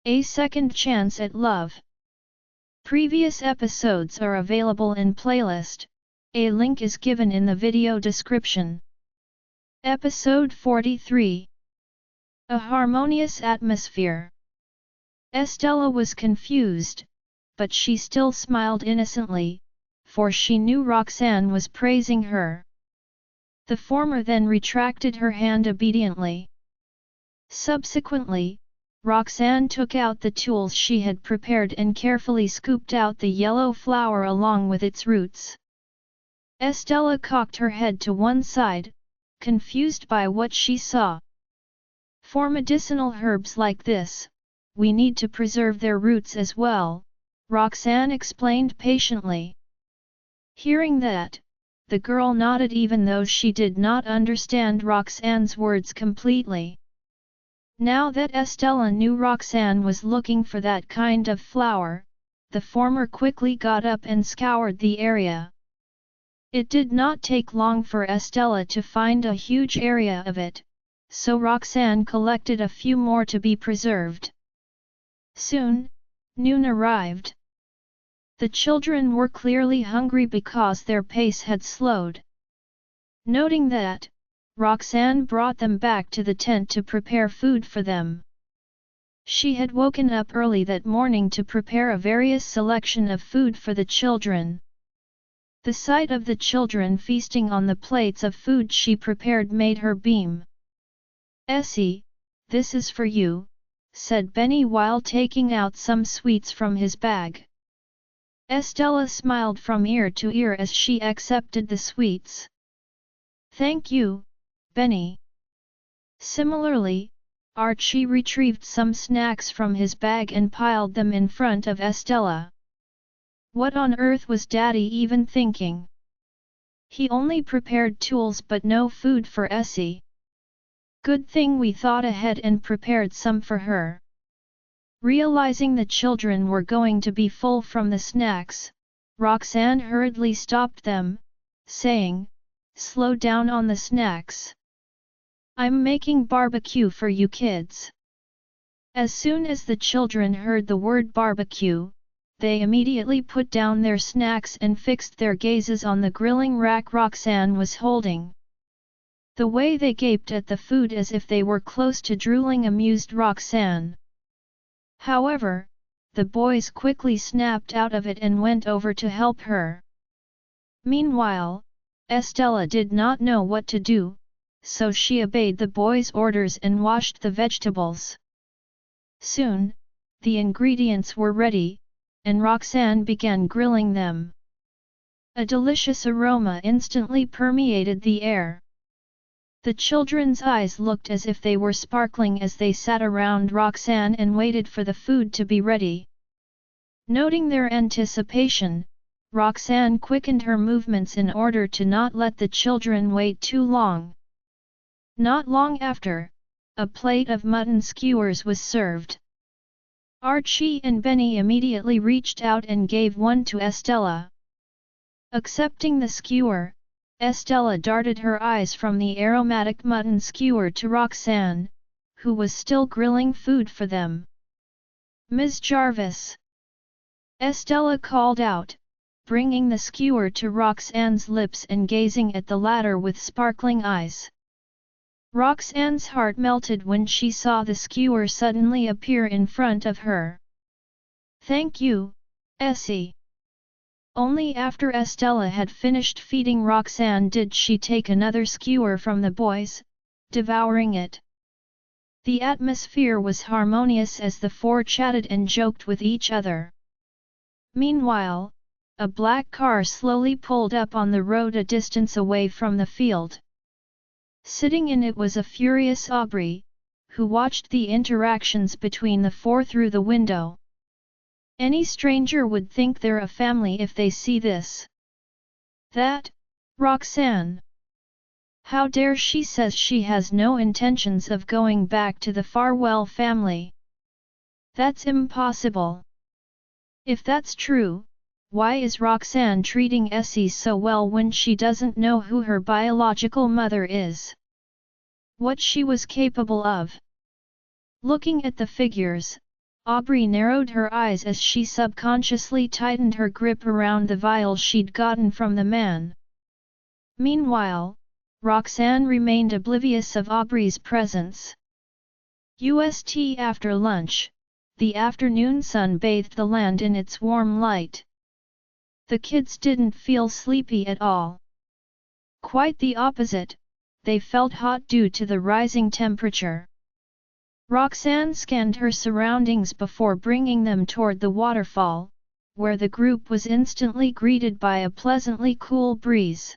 A Second Chance at Love. Previous episodes are available in playlist. A link is given in the video description. Episode 43. A Harmonious Atmosphere. Estella was confused, but she still smiled innocently, for she knew Roxanne was praising her. The former then retracted her hand obediently. Subsequently, Roxanne took out the tools she had prepared and carefully scooped out the yellow flower along with its roots. Estella cocked her head to one side, confused by what she saw. For medicinal herbs like this, we need to preserve their roots as well, Roxanne explained patiently. Hearing that, the girl nodded even though she did not understand Roxanne's words completely. Now that Estella knew Roxanne was looking for that kind of flower, the former quickly got up and scoured the area. It did not take long for Estella to find a huge area of it, so Roxanne collected a few more to be preserved. Soon, noon arrived. The children were clearly hungry because their pace had slowed. Noting that, Roxanne brought them back to the tent to prepare food for them. She had woken up early that morning to prepare a various selection of food for the children. The sight of the children feasting on the plates of food she prepared made her beam. "Essie, this is for you," said Benny while taking out some sweets from his bag. Estella smiled from ear to ear as she accepted the sweets. "Thank you, Benny." Similarly, Archie retrieved some snacks from his bag and piled them in front of Estella. What on earth was Daddy even thinking? He only prepared tools but no food for Essie. Good thing we thought ahead and prepared some for her. Realizing the children were going to be full from the snacks, Roxanne hurriedly stopped them, saying, "Slow down on the snacks. I'm making barbecue for you kids." As soon as the children heard the word barbecue, they immediately put down their snacks and fixed their gazes on the grilling rack Roxanne was holding. The way they gaped at the food as if they were close to drooling amused Roxanne. However, the boys quickly snapped out of it and went over to help her. Meanwhile, Estella did not know what to do, so she obeyed the boys' orders and washed the vegetables. Soon, the ingredients were ready, and Roxanne began grilling them. A delicious aroma instantly permeated the air. The children's eyes looked as if they were sparkling as they sat around Roxanne and waited for the food to be ready. Noting their anticipation, Roxanne quickened her movements in order to not let the children wait too long. Not long after, a plate of mutton skewers was served. Archie and Benny immediately reached out and gave one to Estella. Accepting the skewer, Estella darted her eyes from the aromatic mutton skewer to Roxanne, who was still grilling food for them. "Ms. Jarvis!" Estella called out, bringing the skewer to Roxanne's lips and gazing at the latter with sparkling eyes. Roxanne's heart melted when she saw the skewer suddenly appear in front of her. "Thank you, Essie." Only after Estella had finished feeding Roxanne did she take another skewer from the boys, devouring it. The atmosphere was harmonious as the four chatted and joked with each other. Meanwhile, a black car slowly pulled up on the road a distance away from the field. Sitting in it was a furious Aubrey, who watched the interactions between the four through the window. Any stranger would think they're a family if they see this. "That, Roxanne! How dare she says she has no intentions of going back to the Farwell family? That's impossible. If that's true, why is Roxanne treating Essie so well when she doesn't know who her biological mother is? What she was capable of?" Looking at the figures, Aubrey narrowed her eyes as she subconsciously tightened her grip around the vial she'd gotten from the man. Meanwhile, Roxanne remained oblivious of Aubrey's presence. After lunch, the afternoon sun bathed the land in its warm light. The kids didn't feel sleepy at all. Quite the opposite, they felt hot due to the rising temperature. Roxanne scanned her surroundings before bringing them toward the waterfall, where the group was instantly greeted by a pleasantly cool breeze.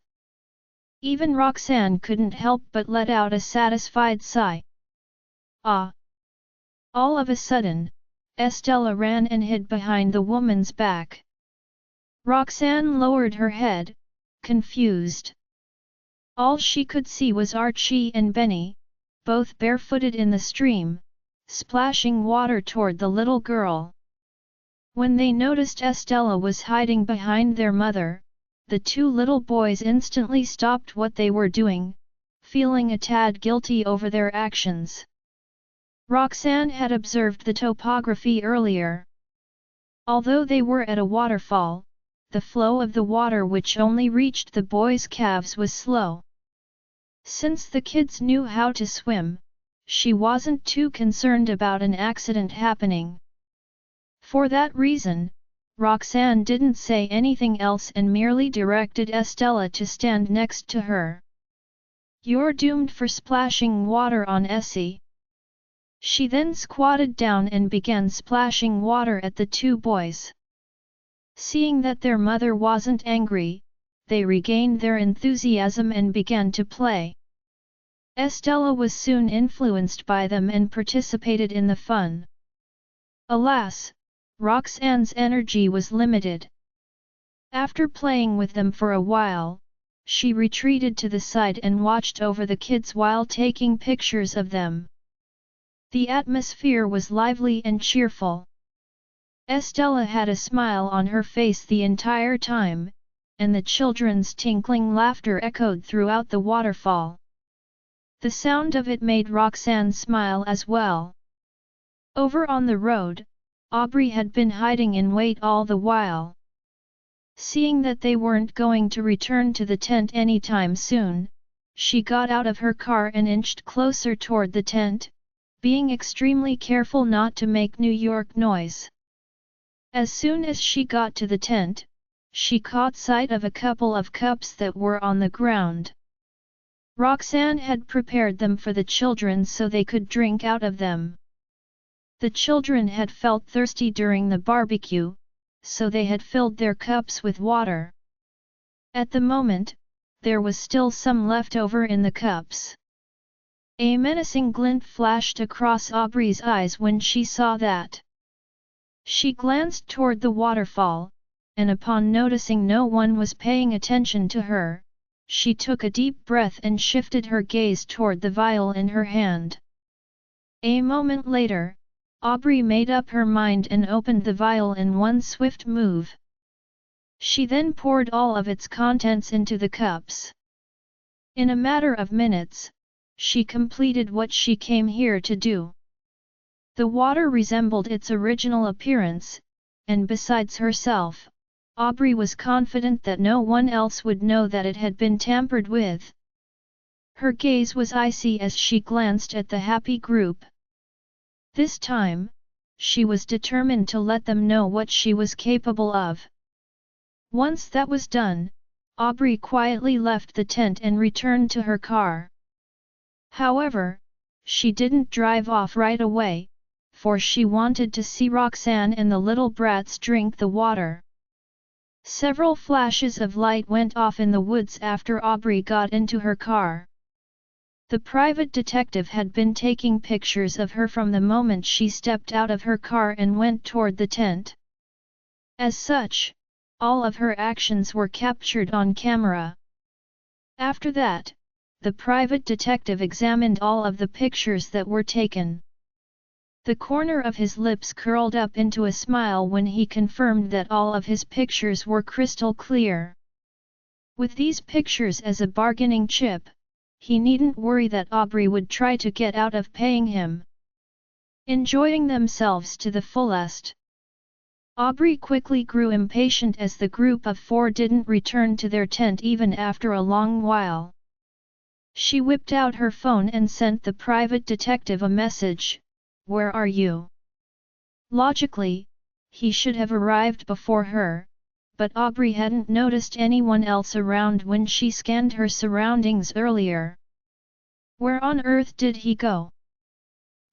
Even Roxanne couldn't help but let out a satisfied sigh. Ah! All of a sudden, Estella ran and hid behind the woman's back. Roxanne lowered her head, confused. All she could see was Archie and Benny, both barefooted in the stream, splashing water toward the little girl. When they noticed Estella was hiding behind their mother, the two little boys instantly stopped what they were doing, feeling a tad guilty over their actions. Roxanne had observed the topography earlier. Although they were at a waterfall, the flow of the water which only reached the boys' calves was slow. Since the kids knew how to swim, she wasn't too concerned about an accident happening. For that reason, Roxanne didn't say anything else and merely directed Estella to stand next to her. "You're doomed for splashing water on Essie." She then squatted down and began splashing water at the two boys. Seeing that their mother wasn't angry, they regained their enthusiasm and began to play. Estella was soon influenced by them and participated in the fun. Alas, Roxanne's energy was limited. After playing with them for a while, she retreated to the side and watched over the kids while taking pictures of them. The atmosphere was lively and cheerful. Estella had a smile on her face the entire time, and the children's tinkling laughter echoed throughout the waterfall. The sound of it made Roxanne smile as well. Over on the road, Aubrey had been hiding in wait all the while. Seeing that they weren't going to return to the tent anytime soon, she got out of her car and inched closer toward the tent, being extremely careful not to make New York noise. As soon as she got to the tent, she caught sight of a couple of cups that were on the ground. Roxanne had prepared them for the children so they could drink out of them. The children had felt thirsty during the barbecue, so they had filled their cups with water. At the moment, there was still some left over in the cups. A menacing glint flashed across Aubrey's eyes when she saw that. She glanced toward the waterfall, and upon noticing no one was paying attention to her, she took a deep breath and shifted her gaze toward the vial in her hand. A moment later, Aubrey made up her mind and opened the vial in one swift move. She then poured all of its contents into the cups. In a matter of minutes, she completed what she came here to do. The water resembled its original appearance, and besides herself, Aubrey was confident that no one else would know that it had been tampered with. Her gaze was icy as she glanced at the happy group. This time, she was determined to let them know what she was capable of. Once that was done, Aubrey quietly left the tent and returned to her car. However, she didn't drive off right away, for she wanted to see Roxanne and the little brats drink the water. Several flashes of light went off in the woods after Aubrey got into her car. The private detective had been taking pictures of her from the moment she stepped out of her car and went toward the tent. As such, all of her actions were captured on camera. After that, the private detective examined all of the pictures that were taken. The corner of his lips curled up into a smile when he confirmed that all of his pictures were crystal clear. With these pictures as a bargaining chip, he needn't worry that Aubrey would try to get out of paying him. enjoying themselves to the fullest. Aubrey quickly grew impatient as the group of four didn't return to their tent even after a long while. She whipped out her phone and sent the private detective a message, "Where are you?" Logically, he should have arrived before her, but Aubrey hadn't noticed anyone else around when she scanned her surroundings earlier. Where on earth did he go?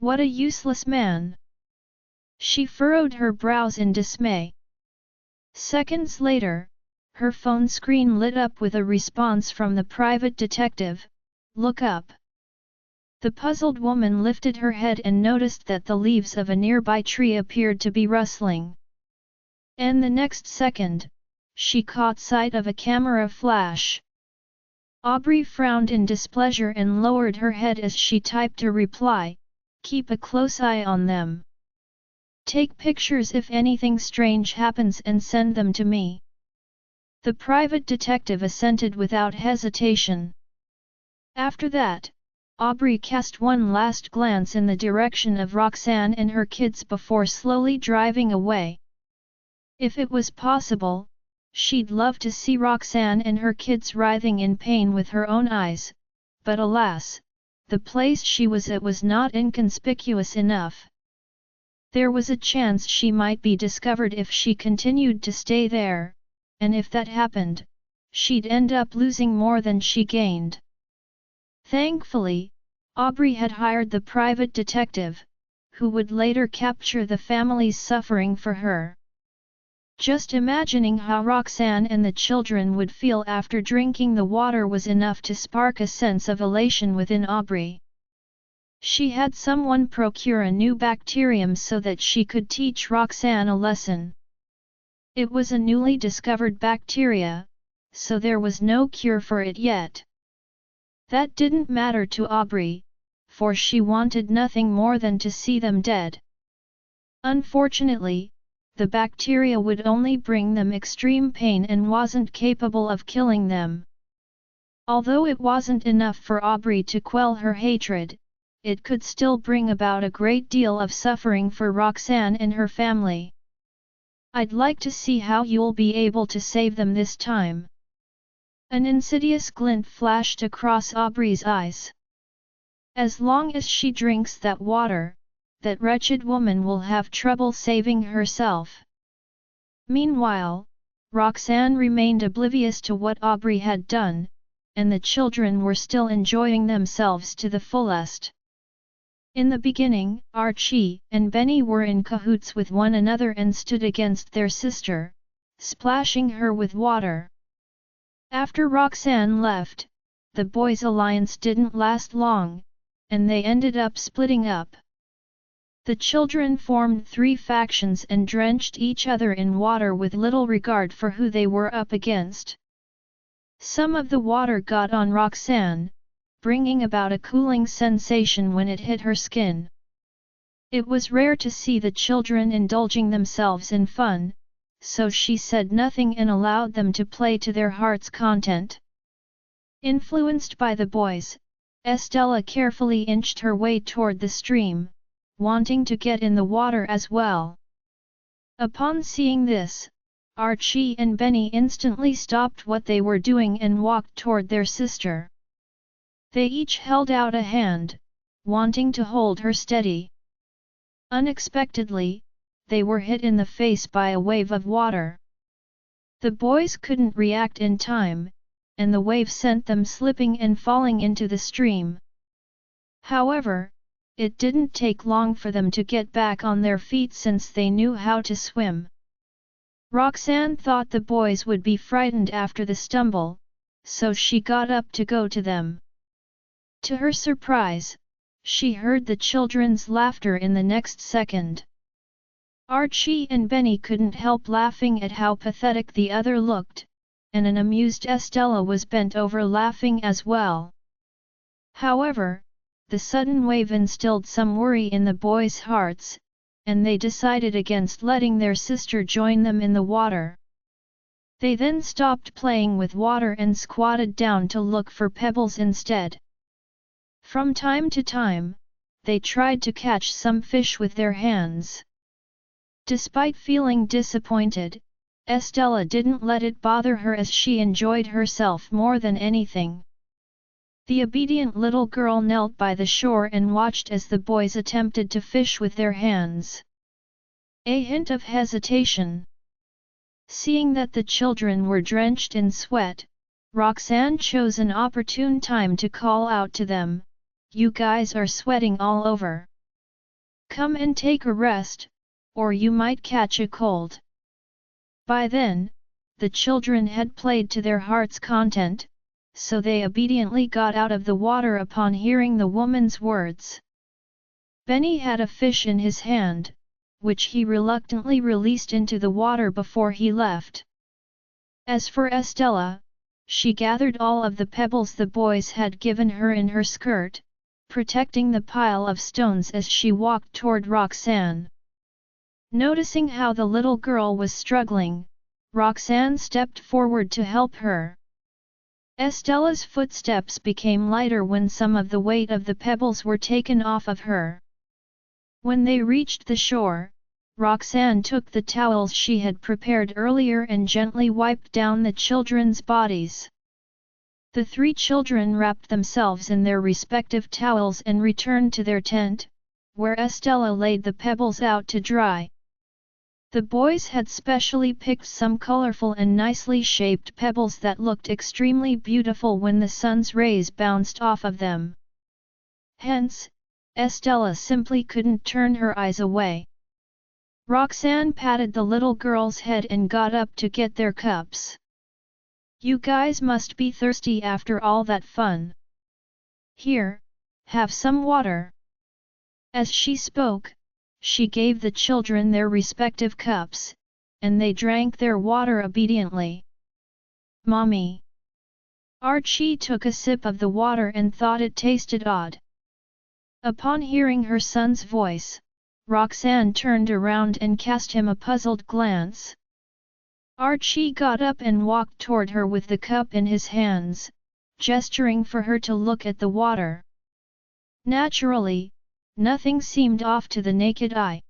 What a useless man! She furrowed her brows in dismay. Seconds later, her phone screen lit up with a response from the private detective, "Look up." The puzzled woman lifted her head and noticed that the leaves of a nearby tree appeared to be rustling. And the next second, she caught sight of a camera flash. Aubrey frowned in displeasure and lowered her head as she typed a reply, "Keep a close eye on them. Take pictures if anything strange happens and send them to me." The private detective assented without hesitation. After that, Aubrey cast one last glance in the direction of Roxanne and her kids before slowly driving away. If it was possible, she'd love to see Roxanne and her kids writhing in pain with her own eyes, but alas, the place she was at was not inconspicuous enough. There was a chance she might be discovered if she continued to stay there, and if that happened, she'd end up losing more than she gained. Thankfully, Aubrey had hired the private detective, who would later capture the family's suffering for her. Just imagining how Roxanne and the children would feel after drinking the water was enough to spark a sense of elation within Aubrey. She had someone procure a new bacterium so that she could teach Roxanne a lesson. It was a newly discovered bacteria, so there was no cure for it yet. That didn't matter to Aubrey, for she wanted nothing more than to see them dead. Unfortunately, the bacteria would only bring them extreme pain and wasn't capable of killing them. Although it wasn't enough for Aubrey to quell her hatred, it could still bring about a great deal of suffering for Roxanne and her family. "I'd like to see how you'll be able to save them this time." An insidious glint flashed across Aubrey's eyes. "As long as she drinks that water, that wretched woman will have trouble saving herself." Meanwhile, Roxanne remained oblivious to what Aubrey had done, and the children were still enjoying themselves to the fullest. In the beginning, Archie and Benny were in cahoots with one another and stood against their sister, splashing her with water. After Roxanne left, the boys' alliance didn't last long, and they ended up splitting up. The children formed three factions and drenched each other in water with little regard for who they were up against. Some of the water got on Roxanne, bringing about a cooling sensation when it hit her skin. It was rare to see the children indulging themselves in fun, so she said nothing and allowed them to play to their heart's content. Influenced by the boys, Estella carefully inched her way toward the stream, wanting to get in the water as well. Upon seeing this, Archie and Benny instantly stopped what they were doing and walked toward their sister. They each held out a hand, wanting to hold her steady. Unexpectedly, they were hit in the face by a wave of water. The boys couldn't react in time, and the wave sent them slipping and falling into the stream. However, it didn't take long for them to get back on their feet since they knew how to swim. Roxanne thought the boys would be frightened after the stumble, so she got up to go to them. To her surprise, she heard the children's laughter in the next second. Archie and Benny couldn't help laughing at how pathetic the other looked, and an amused Estella was bent over laughing as well. However, the sudden wave instilled some worry in the boys' hearts, and they decided against letting their sister join them in the water. They then stopped playing with water and squatted down to look for pebbles instead. From time to time, they tried to catch some fish with their hands. Despite feeling disappointed, Estella didn't let it bother her as she enjoyed herself more than anything. The obedient little girl knelt by the shore and watched as the boys attempted to fish with their hands. A hint of hesitation. Seeing that the children were drenched in sweat, Roxanne chose an opportune time to call out to them, "You guys are sweating all over. Come and take a rest, or you might catch a cold." By then, the children had played to their heart's content, so they obediently got out of the water upon hearing the woman's words. Benny had a fish in his hand, which he reluctantly released into the water before he left. As for Estella, she gathered all of the pebbles the boys had given her in her skirt, protecting the pile of stones as she walked toward Roxanne. Noticing how the little girl was struggling, Roxanne stepped forward to help her. Estella's footsteps became lighter when some of the weight of the pebbles were taken off of her. When they reached the shore, Roxanne took the towels she had prepared earlier and gently wiped down the children's bodies. The 3 children wrapped themselves in their respective towels and returned to their tent, where Estella laid the pebbles out to dry. The boys had specially picked some colorful and nicely shaped pebbles that looked extremely beautiful when the sun's rays bounced off of them. Hence, Estella simply couldn't turn her eyes away. Roxanne patted the little girl's head and got up to get their cups. "You guys must be thirsty after all that fun. Here, have some water." As she spoke, she gave the children their respective cups, and they drank their water obediently. "Mommy." Archie took a sip of the water and thought it tasted odd. Upon hearing her son's voice, Roxanne turned around and cast him a puzzled glance. Archie got up and walked toward her with the cup in his hands, gesturing for her to look at the water. Naturally, nothing seemed off to the naked eye.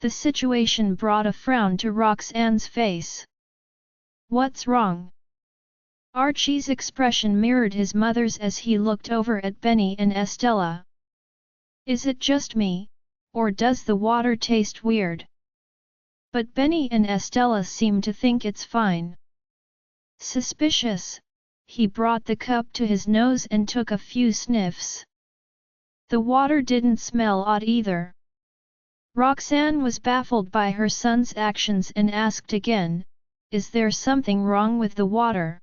The situation brought a frown to Roxanne's face. "What's wrong?" Archie's expression mirrored his mother's as he looked over at Benny and Estella. "Is it just me, or does the water taste weird?" But Benny and Estella seemed to think it's fine. Suspicious, he brought the cup to his nose and took a few sniffs. The water didn't smell odd either. Roxanne was baffled by her son's actions and asked again, "Is there something wrong with the water?"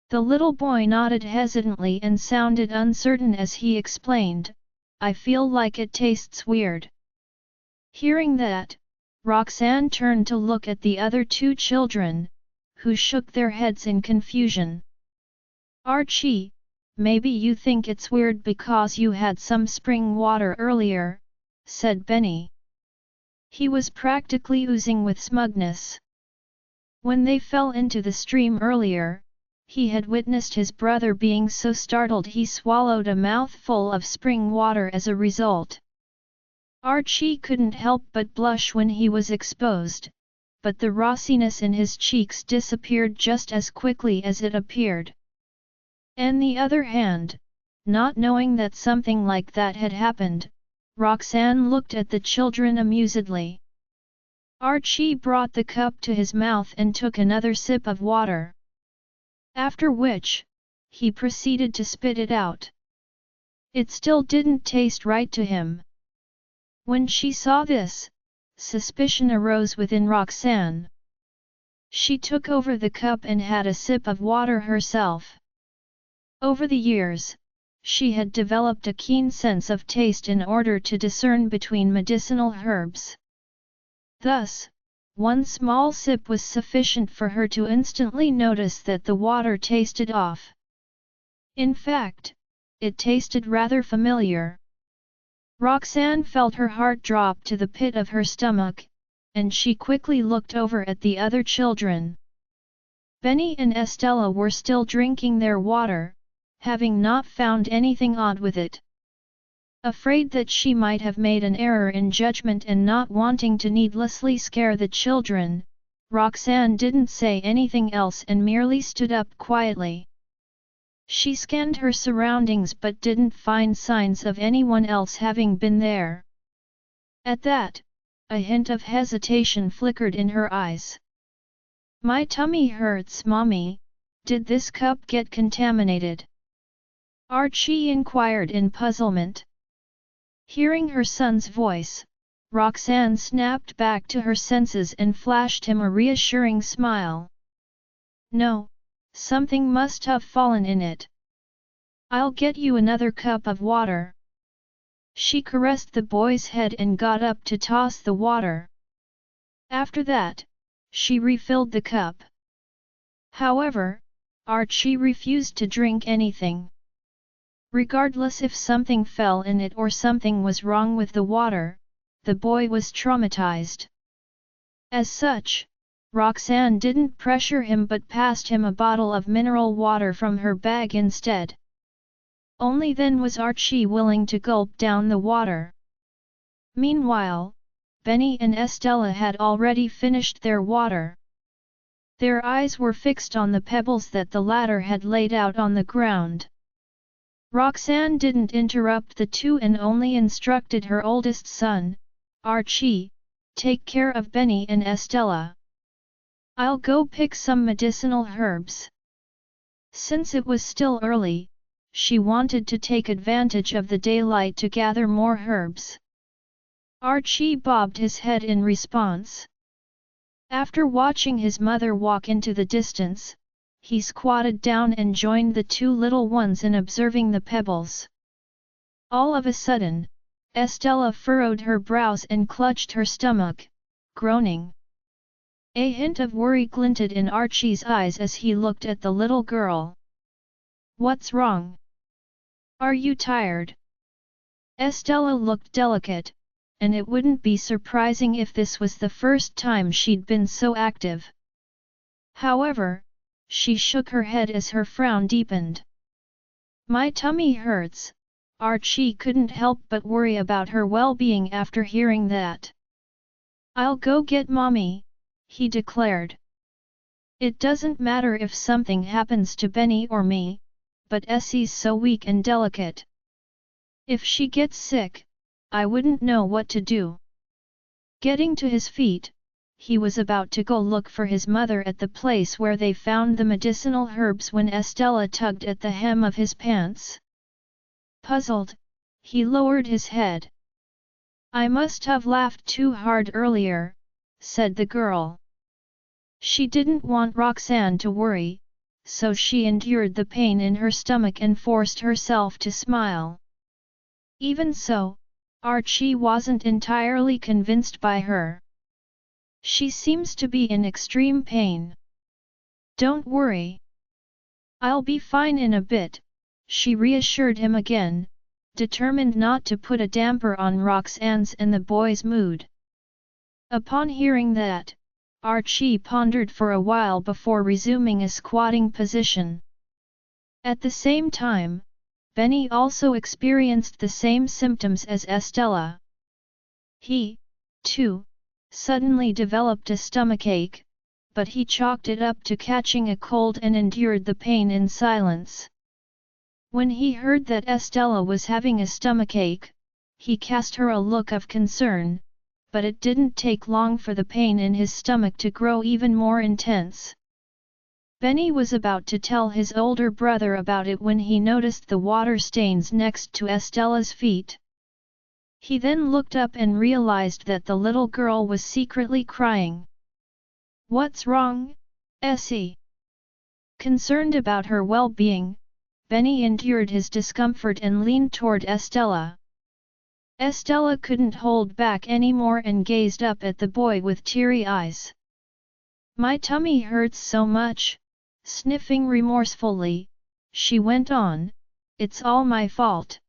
The little boy nodded hesitantly and sounded uncertain as he explained, "I feel like it tastes weird." Hearing that, Roxanne turned to look at the other 2 children, who shook their heads in confusion. "Archie, maybe you think it's weird because you had some spring water earlier," said Benny. He was practically oozing with smugness. When they fell into the stream earlier, he had witnessed his brother being so startled he swallowed a mouthful of spring water as a result. Archie couldn't help but blush when he was exposed, but the rossiness in his cheeks disappeared just as quickly as it appeared. On the other hand, not knowing that something like that had happened, Roxanne looked at the children amusedly. Archie brought the cup to his mouth and took another sip of water. After which, he proceeded to spit it out. It still didn't taste right to him. When she saw this, suspicion arose within Roxanne. She took over the cup and had a sip of water herself. Over the years, she had developed a keen sense of taste in order to discern between medicinal herbs. Thus, one small sip was sufficient for her to instantly notice that the water tasted off. In fact, it tasted rather familiar. Roxanne felt her heart drop to the pit of her stomach, and she quickly looked over at the other children. Benny and Estella were still drinking their water, having not found anything odd with it. Afraid that she might have made an error in judgment and not wanting to needlessly scare the children, Roxanne didn't say anything else and merely stood up quietly. She scanned her surroundings but didn't find signs of anyone else having been there. At that, a hint of hesitation flickered in her eyes. "My tummy hurts, Mommy. Did this cup get contaminated?" Archie inquired in puzzlement. Hearing her son's voice, Roxanne snapped back to her senses and flashed him a reassuring smile. "No, something must have fallen in it. I'll get you another cup of water." She caressed the boy's head and got up to toss the water. After that, she refilled the cup. However, Archie refused to drink anything. Regardless if something fell in it or something was wrong with the water, the boy was traumatized. As such, Roxanne didn't pressure him but passed him a bottle of mineral water from her bag instead. Only then was Archie willing to gulp down the water. Meanwhile, Benny and Estella had already finished their water. Their eyes were fixed on the pebbles that the latter had laid out on the ground. Roxanne didn't interrupt the two and only instructed her oldest son, "Archie, take care of Benny and Estella. I'll go pick some medicinal herbs." Since it was still early, she wanted to take advantage of the daylight to gather more herbs. Archie bobbed his head in response. After watching his mother walk into the distance, he squatted down and joined the two little ones in observing the pebbles. All of a sudden, Estella furrowed her brows and clutched her stomach, groaning. A hint of worry glinted in Archie's eyes as he looked at the little girl. "What's wrong? Are you tired?" Estella looked delicate, and it wouldn't be surprising if this was the first time she'd been so active. However, she shook her head as her frown deepened. "My tummy hurts." Archie couldn't help but worry about her well-being after hearing that. "I'll go get Mommy," he declared. "It doesn't matter if something happens to Benny or me, but Essie's so weak and delicate. If she gets sick, I wouldn't know what to do." Getting to his feet, he was about to go look for his mother at the place where they found the medicinal herbs when Estella tugged at the hem of his pants. Puzzled, he lowered his head. "I must have laughed too hard earlier," said the girl. She didn't want Roxanne to worry, so she endured the pain in her stomach and forced herself to smile. Even so, Archie wasn't entirely convinced by her. "She seems to be in extreme pain." "Don't worry. I'll be fine in a bit," she reassured him again, determined not to put a damper on Roxanne's and the boy's mood. Upon hearing that, Archie pondered for a while before resuming a squatting position. At the same time, Benny also experienced the same symptoms as Estella. He, too, suddenly developed a stomachache, but he chalked it up to catching a cold and endured the pain in silence. When he heard that Estella was having a stomachache, he cast her a look of concern, but it didn't take long for the pain in his stomach to grow even more intense. Benny was about to tell his older brother about it when he noticed the water stains next to Estella's feet. He then looked up and realized that the little girl was secretly crying. "What's wrong, Essie?" Concerned about her well-being, Benny endured his discomfort and leaned toward Estella. Estella couldn't hold back anymore and gazed up at the boy with teary eyes. "My tummy hurts so much," sniffing remorsefully, she went on, "it's all my fault.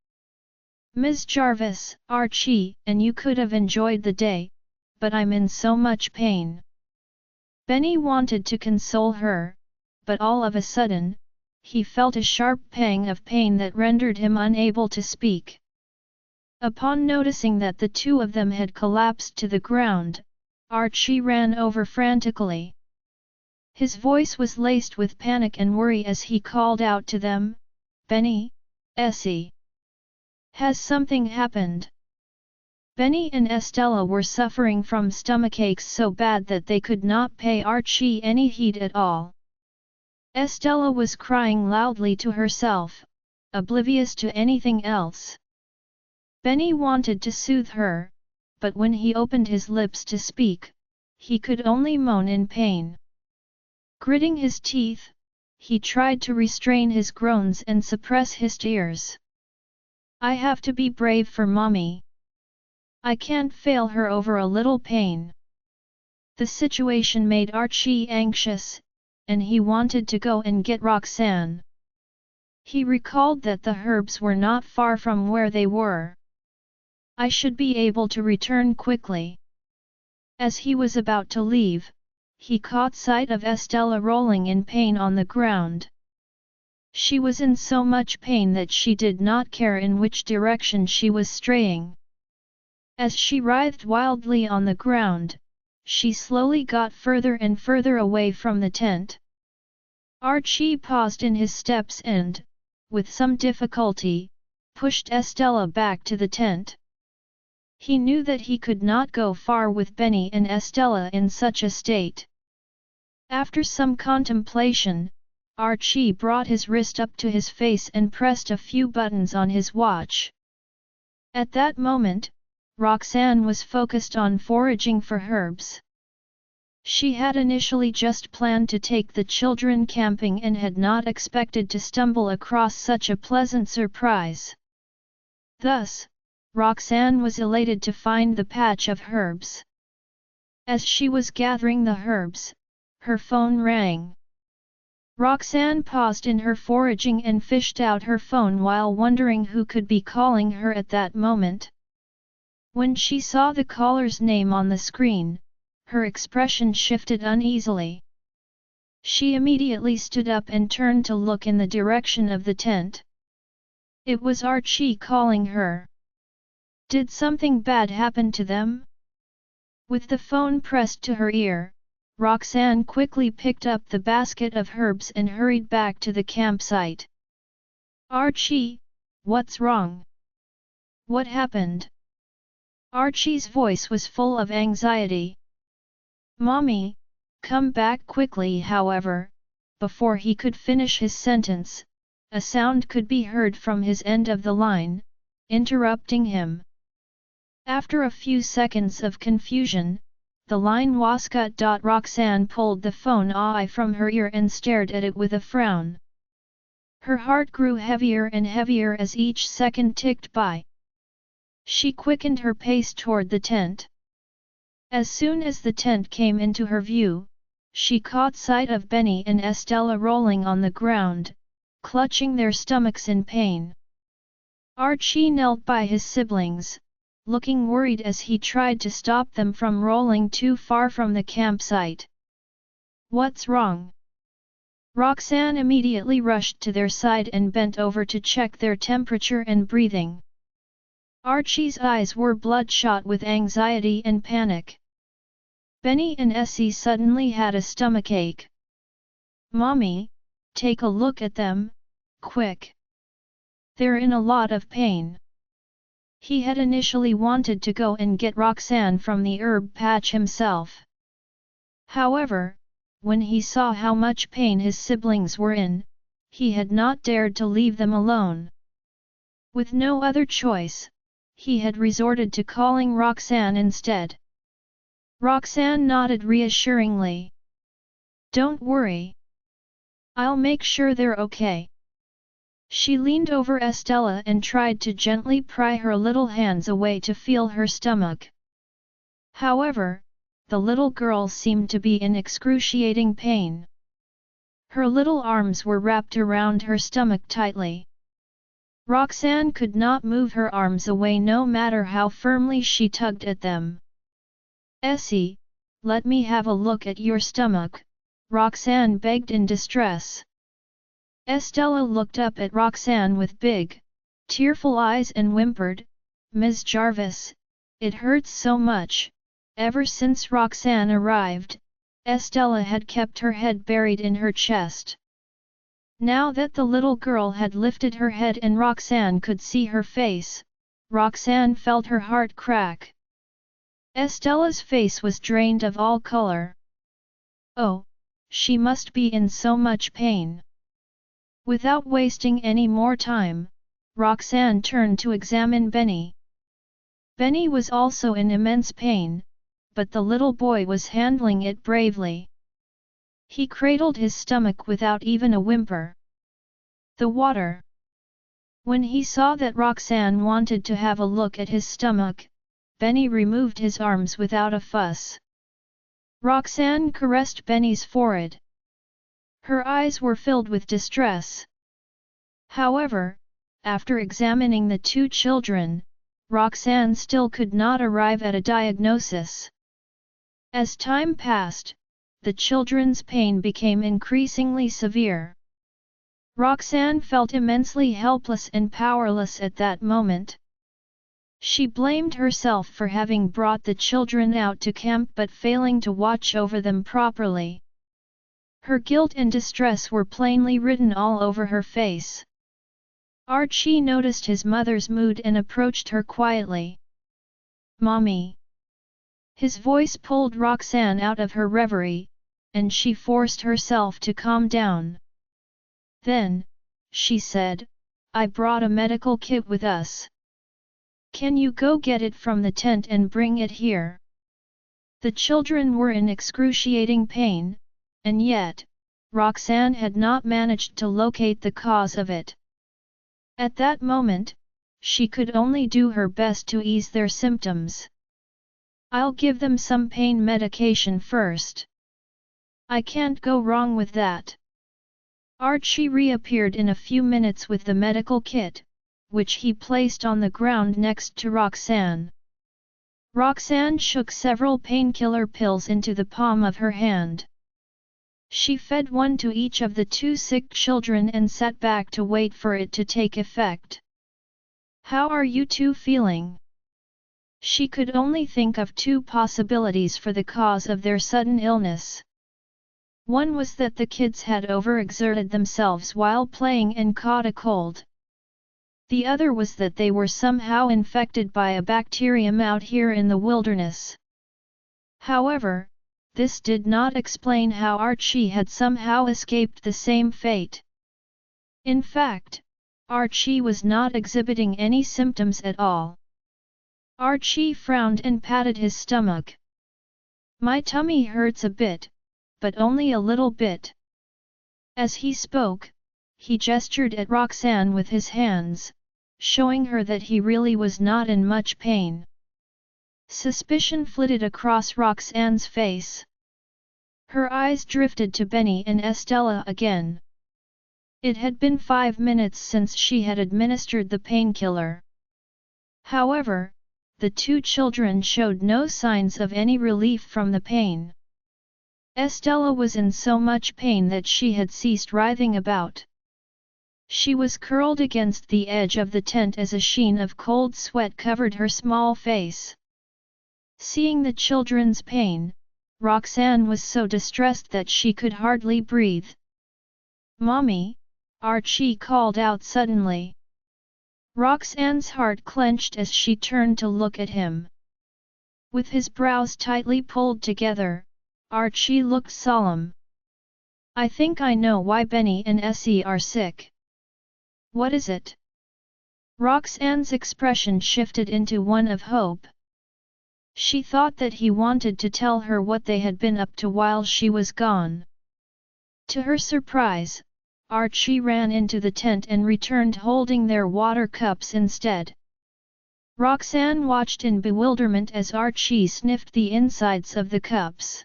Ms. Jarvis, Archie, and you could have enjoyed the day, but I'm in so much pain." Benny wanted to console her, but all of a sudden, he felt a sharp pang of pain that rendered him unable to speak. Upon noticing that the two of them had collapsed to the ground, Archie ran over frantically. His voice was laced with panic and worry as he called out to them, "Benny, Essie. Has something happened?" Benny and Estella were suffering from stomachaches so bad that they could not pay Archie any heed at all. Estella was crying loudly to herself, oblivious to anything else. Benny wanted to soothe her, but when he opened his lips to speak, he could only moan in pain. Gritting his teeth, he tried to restrain his groans and suppress his tears. "I have to be brave for Mommy. I can't fail her over a little pain." The situation made Archie anxious, and he wanted to go and get Roxanne. He recalled that the herbs were not far from where they were. "I should be able to return quickly." As he was about to leave, he caught sight of Estella rolling in pain on the ground. She was in so much pain that she did not care in which direction she was straying. As she writhed wildly on the ground, she slowly got further and further away from the tent. Archie paused in his steps and, with some difficulty, pushed Estella back to the tent. He knew that he could not go far with Benny and Estella in such a state. After some contemplation, Archie brought his wrist up to his face and pressed a few buttons on his watch. At that moment, Roxanne was focused on foraging for herbs. She had initially just planned to take the children camping and had not expected to stumble across such a pleasant surprise. Thus, Roxanne was elated to find the patch of herbs. As she was gathering the herbs, her phone rang. Roxanne paused in her foraging and fished out her phone while wondering who could be calling her at that moment. When she saw the caller's name on the screen, her expression shifted uneasily. She immediately stood up and turned to look in the direction of the tent. It was Archie calling her. Did something bad happen to them? With the phone pressed to her ear, Roxanne quickly picked up the basket of herbs and hurried back to the campsite. "Archie, what's wrong? What happened?" Archie's voice was full of anxiety. "Mommy, come back quickly." However, before he could finish his sentence, a sound could be heard from his end of the line, interrupting him. After a few seconds of confusion, the line was cut. Roxanne pulled the phone away from her ear and stared at it with a frown. Her heart grew heavier and heavier as each second ticked by. She quickened her pace toward the tent. As soon as the tent came into her view, she caught sight of Benny and Estella rolling on the ground, clutching their stomachs in pain. Archie knelt by his siblings, looking worried as he tried to stop them from rolling too far from the campsite. "What's wrong?" Roxanne immediately rushed to their side and bent over to check their temperature and breathing. Archie's eyes were bloodshot with anxiety and panic. Benny and Essie suddenly had a stomachache. "Mommy, take a look at them, quick. They're in a lot of pain." He had initially wanted to go and get Roxanne from the herb patch himself. However, when he saw how much pain his siblings were in, he had not dared to leave them alone. With no other choice, he had resorted to calling Roxanne instead. Roxanne nodded reassuringly. "Don't worry. I'll make sure they're okay." She leaned over Estella and tried to gently pry her little hands away to feel her stomach. However, the little girl seemed to be in excruciating pain. Her little arms were wrapped around her stomach tightly. Roxanne could not move her arms away no matter how firmly she tugged at them. "Essie, let me have a look at your stomach," Roxanne begged in distress. Estella looked up at Roxanne with big, tearful eyes and whimpered, Ms. Jarvis, it hurts so much." Ever since Roxanne arrived, Estella had kept her head buried in her chest. Now that the little girl had lifted her head and Roxanne could see her face, Roxanne felt her heart crack. Estella's face was drained of all color. Oh, she must be in so much pain. Without wasting any more time, Roxanne turned to examine Benny. Benny was also in immense pain, but the little boy was handling it bravely. He cradled his stomach without even a whimper. The water. When he saw that Roxanne wanted to have a look at his stomach, Benny removed his arms without a fuss. Roxanne caressed Benny's forehead. Her eyes were filled with distress. However, after examining the two children, Roxanne still could not arrive at a diagnosis. As time passed, the children's pain became increasingly severe. Roxanne felt immensely helpless and powerless at that moment. She blamed herself for having brought the children out to camp but failing to watch over them properly. Her guilt and distress were plainly written all over her face. Archie noticed his mother's mood and approached her quietly. "Mommy." His voice pulled Roxanne out of her reverie, and she forced herself to calm down. Then, she said, "I brought a medical kit with us. Can you go get it from the tent and bring it here?" The children were in excruciating pain, and yet, Roxanne had not managed to locate the cause of it. At that moment, she could only do her best to ease their symptoms. "I'll give them some pain medication first. I can't go wrong with that." Archie reappeared in a few minutes with the medical kit, which he placed on the ground next to Roxanne. Roxanne shook several painkiller pills into the palm of her hand. She fed one to each of the two sick children and sat back to wait for it to take effect. "How are you two feeling?" She could only think of two possibilities for the cause of their sudden illness. One was that the kids had overexerted themselves while playing and caught a cold. The other was that they were somehow infected by a bacterium out here in the wilderness. However, this did not explain how Archie had somehow escaped the same fate. In fact, Archie was not exhibiting any symptoms at all. Archie frowned and patted his stomach. "My tummy hurts a bit, but only a little bit." As he spoke, he gestured at Roxanne with his hands, showing her that he really was not in much pain. Suspicion flitted across Roxanne's face. Her eyes drifted to Benny and Estella again. It had been 5 minutes since she had administered the painkiller. However, the two children showed no signs of any relief from the pain. Estella was in so much pain that she had ceased writhing about. She was curled against the edge of the tent as a sheen of cold sweat covered her small face. Seeing the children's pain, Roxanne was so distressed that she could hardly breathe. "Mommy," Archie called out suddenly. Roxanne's heart clenched as she turned to look at him. With his brows tightly pulled together, Archie looked solemn. "I think I know why Benny and Essie are sick." "What is it?" Roxanne's expression shifted into one of hope. She thought that he wanted to tell her what they had been up to while she was gone. To her surprise, Archie ran into the tent and returned holding their water cups instead. Roxanne watched in bewilderment as Archie sniffed the insides of the cups.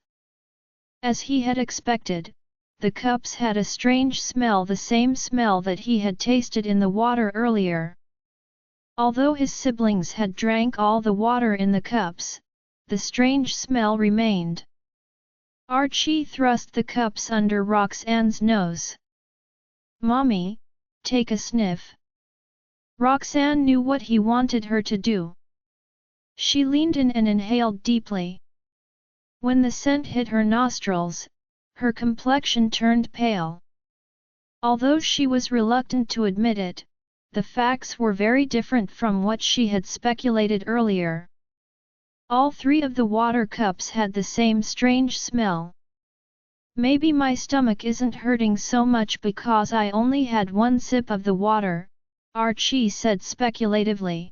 As he had expected, the cups had a strange smell, the same smell that he had tasted in the water earlier. Although his siblings had drank all the water in the cups, the strange smell remained. Archie thrust the cups under Roxanne's nose. "Mommy, take a sniff." Roxanne knew what he wanted her to do. She leaned in and inhaled deeply. When the scent hit her nostrils, her complexion turned pale. Although she was reluctant to admit it, the facts were very different from what she had speculated earlier. All three of the water cups had the same strange smell. Maybe my stomach isn't hurting so much because I only had one sip of the water, Archie said speculatively.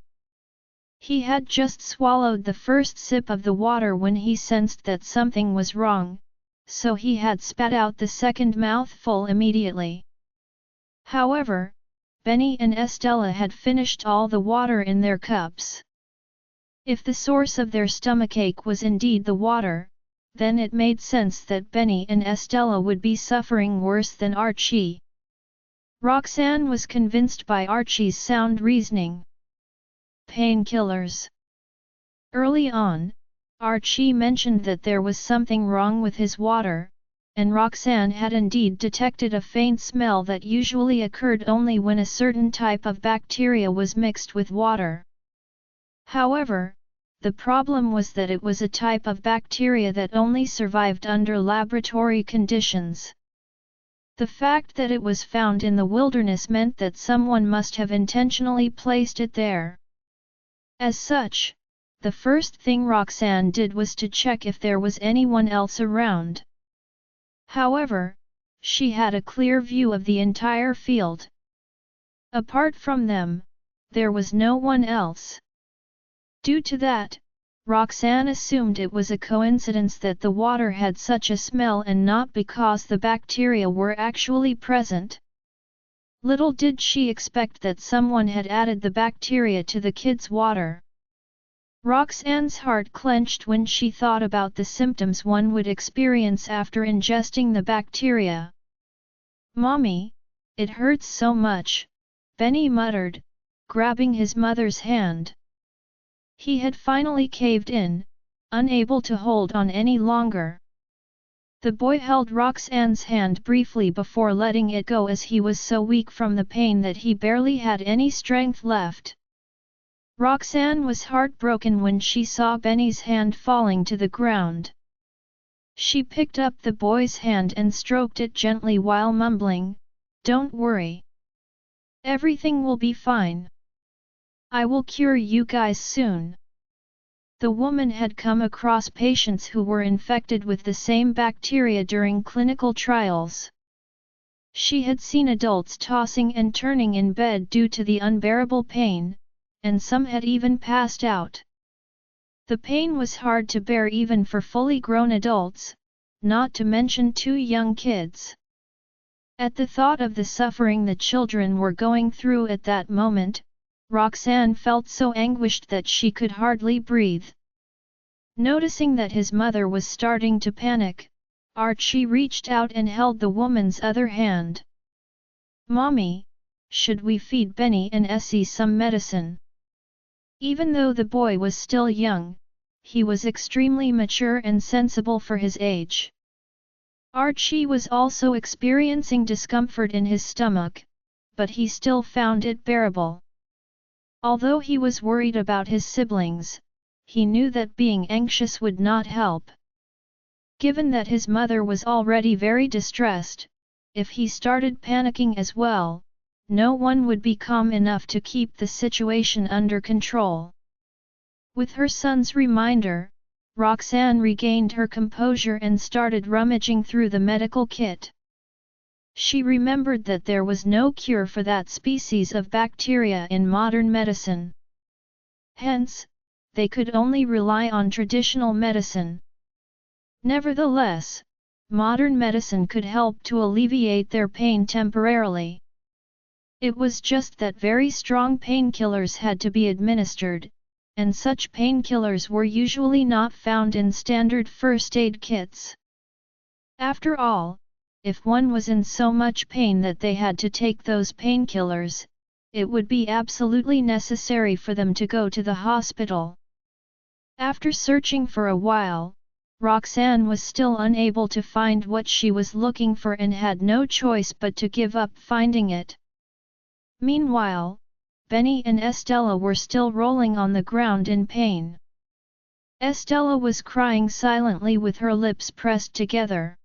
He had just swallowed the first sip of the water when he sensed that something was wrong, so he had spat out the second mouthful immediately. However, Benny and Estella had finished all the water in their cups. If the source of their stomachache was indeed the water, then it made sense that Benny and Estella would be suffering worse than Archie. Roxanne was convinced by Archie's sound reasoning. Painkillers. Early on, Archie mentioned that there was something wrong with his water, and Roxanne had indeed detected a faint smell that usually occurred only when a certain type of bacteria was mixed with water. However, the problem was that it was a type of bacteria that only survived under laboratory conditions. The fact that it was found in the wilderness meant that someone must have intentionally placed it there. As such, the first thing Roxanne did was to check if there was anyone else around. However, she had a clear view of the entire field. Apart from them, there was no one else. Due to that, Roxanne assumed it was a coincidence that the water had such a smell and not because the bacteria were actually present. Little did she expect that someone had added the bacteria to the kids' water. Roxanne's heart clenched when she thought about the symptoms one would experience after ingesting the bacteria. "Mommy, it hurts so much," Benny muttered, grabbing his mother's hand. He had finally caved in, unable to hold on any longer. The boy held Roxanne's hand briefly before letting it go as he was so weak from the pain that he barely had any strength left. Roxanne was heartbroken when she saw Benny's hand falling to the ground. She picked up the boy's hand and stroked it gently while mumbling, "Don't worry. Everything will be fine. I will cure you guys soon." The woman had come across patients who were infected with the same bacteria during clinical trials. She had seen adults tossing and turning in bed due to the unbearable pain, and some had even passed out. The pain was hard to bear even for fully grown adults, not to mention 2 young kids. At the thought of the suffering the children were going through at that moment, Roxanne felt so anguished that she could hardly breathe. Noticing that his mother was starting to panic, Archie reached out and held the woman's other hand. "Mommy, should we feed Benny and Essie some medicine?" Even though the boy was still young, he was extremely mature and sensible for his age. Archie was also experiencing discomfort in his stomach, but he still found it bearable. Although he was worried about his siblings, he knew that being anxious would not help. Given that his mother was already very distressed, if he started panicking as well, no one would be calm enough to keep the situation under control. With her son's reminder, Roxanne regained her composure and started rummaging through the medical kit. She remembered that there was no cure for that species of bacteria in modern medicine. Hence, they could only rely on traditional medicine. Nevertheless, modern medicine could help to alleviate their pain temporarily. It was just that very strong painkillers had to be administered, and such painkillers were usually not found in standard first aid kits. After all, if one was in so much pain that they had to take those painkillers, it would be absolutely necessary for them to go to the hospital. After searching for a while, Roxanne was still unable to find what she was looking for and had no choice but to give up finding it. Meanwhile, Benny and Estella were still rolling on the ground in pain. Estella was crying silently with her lips pressed together.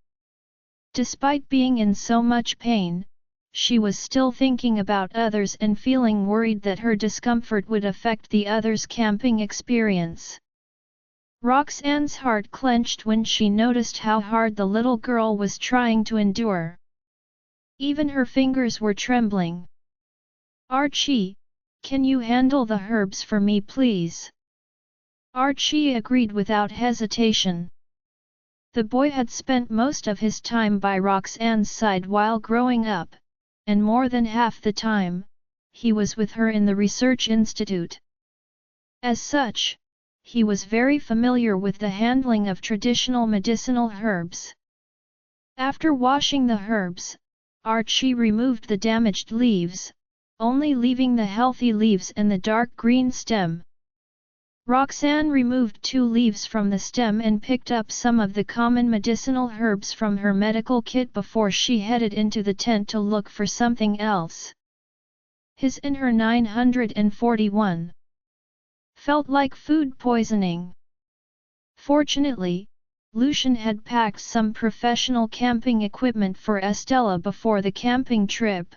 Despite being in so much pain, she was still thinking about others and feeling worried that her discomfort would affect the others' camping experience. Roxanne's heart clenched when she noticed how hard the little girl was trying to endure. Even her fingers were trembling. "Archie, can you handle the herbs for me please?" Archie agreed without hesitation. The boy had spent most of his time by Roxanne's side while growing up, and more than half the time, he was with her in the research institute. As such, he was very familiar with the handling of traditional medicinal herbs. After washing the herbs, Archie removed the damaged leaves, only leaving the healthy leaves and the dark green stem. Roxanne removed 2 leaves from the stem and picked up some of the common medicinal herbs from her medical kit before she headed into the tent to look for something else. His in her 941 felt like food poisoning. Fortunately, Lucian had packed some professional camping equipment for Estella before the camping trip.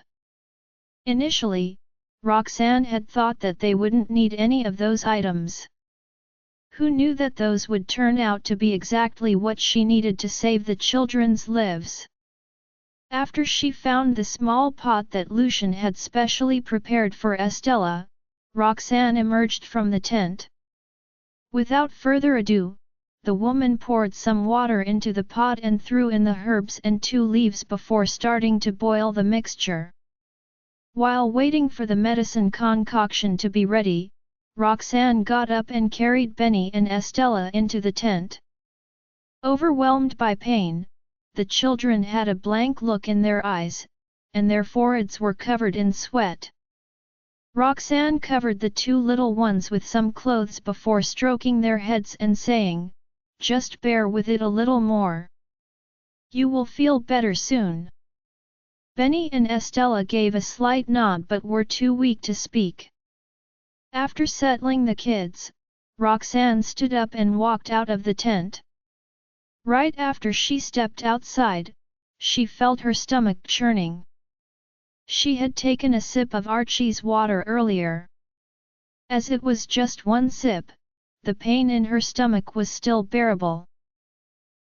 Initially, Roxanne had thought that they wouldn't need any of those items. Who knew that those would turn out to be exactly what she needed to save the children's lives? After she found the small pot that Lucian had specially prepared for Estella, Roxanne emerged from the tent. Without further ado, the woman poured some water into the pot and threw in the herbs and 2 leaves before starting to boil the mixture. While waiting for the medicine concoction to be ready, Roxanne got up and carried Benny and Estella into the tent. Overwhelmed by pain, the children had a blank look in their eyes, and their foreheads were covered in sweat. Roxanne covered the 2 little ones with some clothes before stroking their heads and saying, "Just bear with it a little more. You will feel better soon." Benny and Estella gave a slight nod but were too weak to speak. After settling the kids, Roxanne stood up and walked out of the tent. Right after she stepped outside, she felt her stomach churning. She had taken a sip of Archie's water earlier. As it was just 1 sip, the pain in her stomach was still bearable.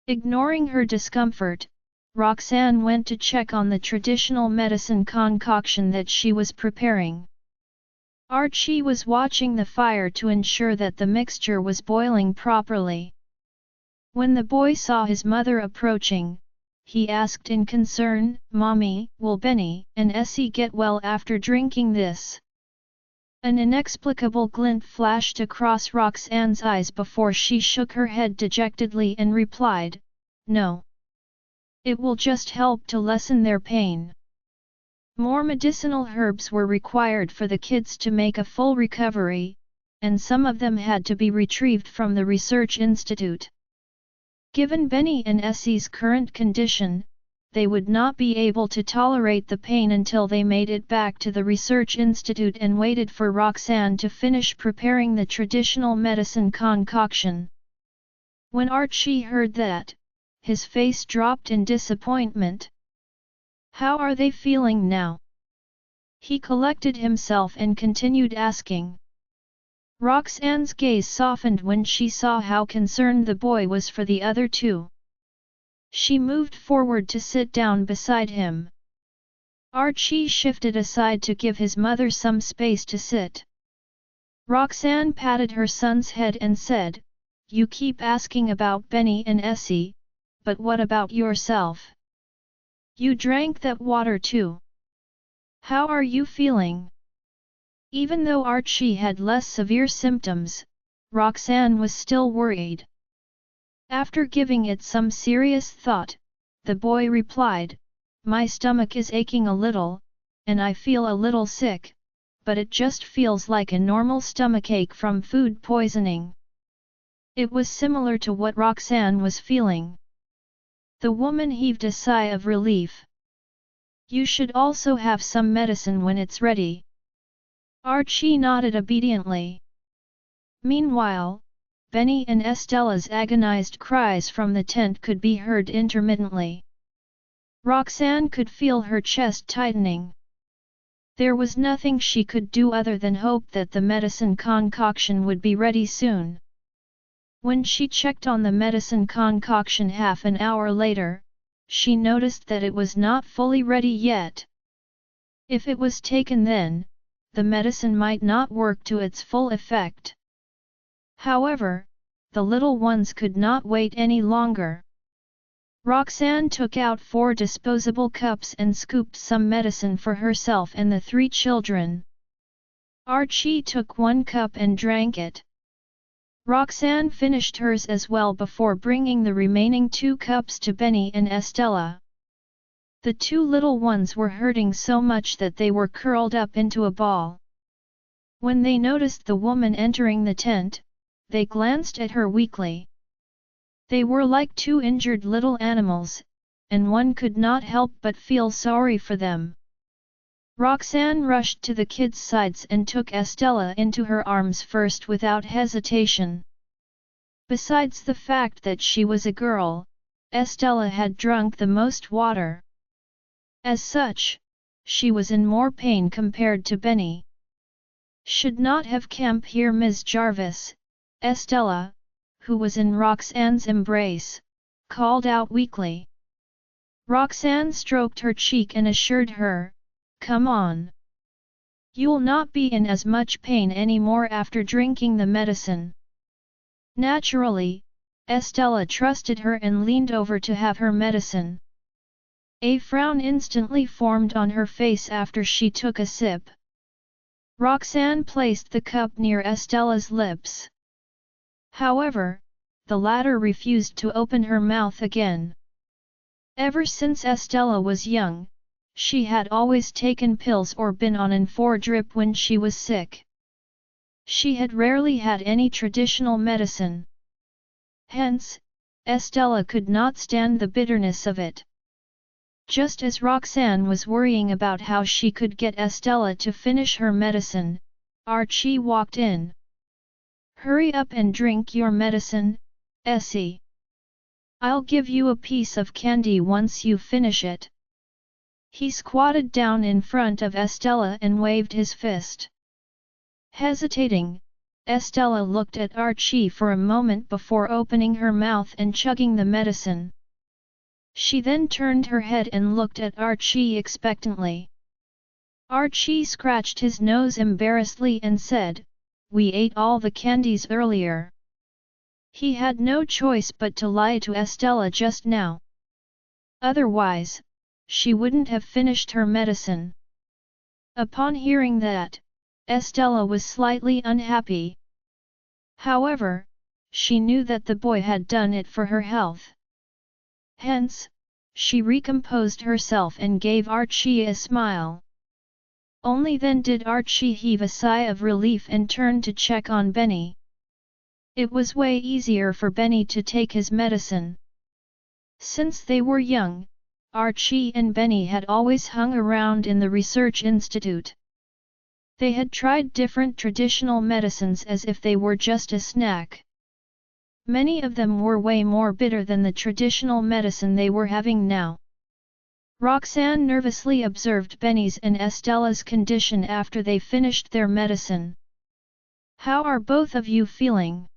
Ignoring her discomfort, Roxanne went to check on the traditional medicine concoction that she was preparing. Archie was watching the fire to ensure that the mixture was boiling properly. When the boy saw his mother approaching, he asked in concern, "Mommy, will Benny and Essie get well after drinking this?" An inexplicable glint flashed across Roxanne's eyes before she shook her head dejectedly and replied, "No. It will just help to lessen their pain." More medicinal herbs were required for the kids to make a full recovery, and some of them had to be retrieved from the research institute. Given Benny and Essie's current condition, they would not be able to tolerate the pain until they made it back to the research institute and waited for Roxanne to finish preparing the traditional medicine concoction. When Archie heard that, his face dropped in disappointment. "How are they feeling now?" He collected himself and continued asking. Roxanne's gaze softened when she saw how concerned the boy was for the other 2. She moved forward to sit down beside him. Archie shifted aside to give his mother some space to sit. Roxanne patted her son's head and said, "You keep asking about Benny and Essie, but what about yourself? You drank that water too. How are you feeling?" Even though Archie had less severe symptoms, Roxanne was still worried. After giving it some serious thought, the boy replied, "My stomach is aching a little, and I feel a little sick, but it just feels like a normal stomachache from food poisoning." It was similar to what Roxanne was feeling. The woman heaved a sigh of relief. "You should also have some medicine when it's ready." Archie nodded obediently. Meanwhile, Benny and Estella's agonized cries from the tent could be heard intermittently. Roxanne could feel her chest tightening. There was nothing she could do other than hope that the medicine concoction would be ready soon. When she checked on the medicine concoction half an hour later, she noticed that it was not fully ready yet. If it was taken then, the medicine might not work to its full effect. However, the little ones could not wait any longer. Roxanne took out 4 disposable cups and scooped some medicine for herself and the 3 children. Archie took 1 cup and drank it. Roxanne finished hers as well before bringing the remaining 2 cups to Benny and Estella. The 2 little ones were hurting so much that they were curled up into a ball. When they noticed the woman entering the tent, they glanced at her weakly. They were like 2 injured little animals, and one could not help but feel sorry for them. Roxanne rushed to the kids' sides and took Estella into her arms first without hesitation. Besides the fact that she was a girl, Estella had drunk the most water. As such, she was in more pain compared to Benny. "Should not have camp here, Ms. Jarvis," Estella, who was in Roxanne's embrace, called out weakly. Roxanne stroked her cheek and assured her, "Come on. You'll not be in as much pain anymore after drinking the medicine." Naturally, Estella trusted her and leaned over to have her medicine. A frown instantly formed on her face after she took a sip. Roxanne placed the cup near Estella's lips. However, the latter refused to open her mouth again. Ever since Estella was young, she had always taken pills or been on an 4-drip when she was sick. She had rarely had any traditional medicine. Hence, Estella could not stand the bitterness of it. Just as Roxanne was worrying about how she could get Estella to finish her medicine, Archie walked in. "Hurry up and drink your medicine, Essie. I'll give you a piece of candy once you finish it." He squatted down in front of Estella and waved his fist. Hesitating, Estella looked at Archie for a moment before opening her mouth and chugging the medicine. She then turned her head and looked at Archie expectantly. Archie scratched his nose embarrassedly and said, "We ate all the candies earlier." He had no choice but to lie to Estella just now. Otherwise, she wouldn't have finished her medicine. Upon hearing that, Estella was slightly unhappy. However, she knew that the boy had done it for her health. Hence, she recomposed herself and gave Archie a smile. Only then did Archie heave a sigh of relief and turn to check on Benny. It was way easier for Benny to take his medicine. Since they were young, Archie and Benny had always hung around in the research institute. They had tried different traditional medicines as if they were just a snack. Many of them were way more bitter than the traditional medicine they were having now. Roxanne nervously observed Benny's and Estella's condition after they finished their medicine. "How are both of you feeling?"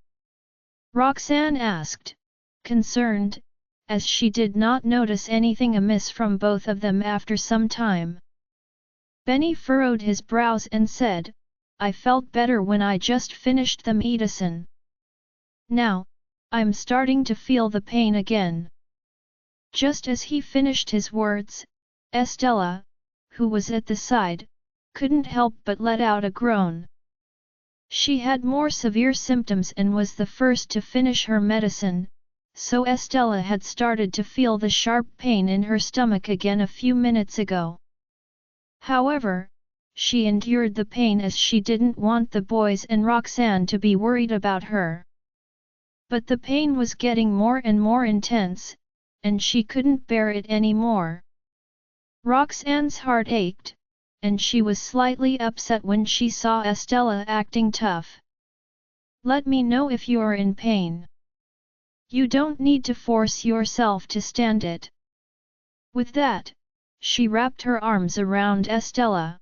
Roxanne asked, concerned, as she did not notice anything amiss from both of them after some time. Benny furrowed his brows and said, "I felt better when I just finished the medicine. Now, I'm starting to feel the pain again." Just as he finished his words, Estella, who was at the side, couldn't help but let out a groan. She had more severe symptoms and was the first to finish her medicine, so Estella had started to feel the sharp pain in her stomach again a few minutes ago. However, she endured the pain as she didn't want the boys and Roxanne to be worried about her. But the pain was getting more and more intense, and she couldn't bear it anymore. Roxanne's heart ached, and she was slightly upset when she saw Estella acting tough. Let me know if you're in pain. You don't need to force yourself to stand it. With that, she wrapped her arms around Estella.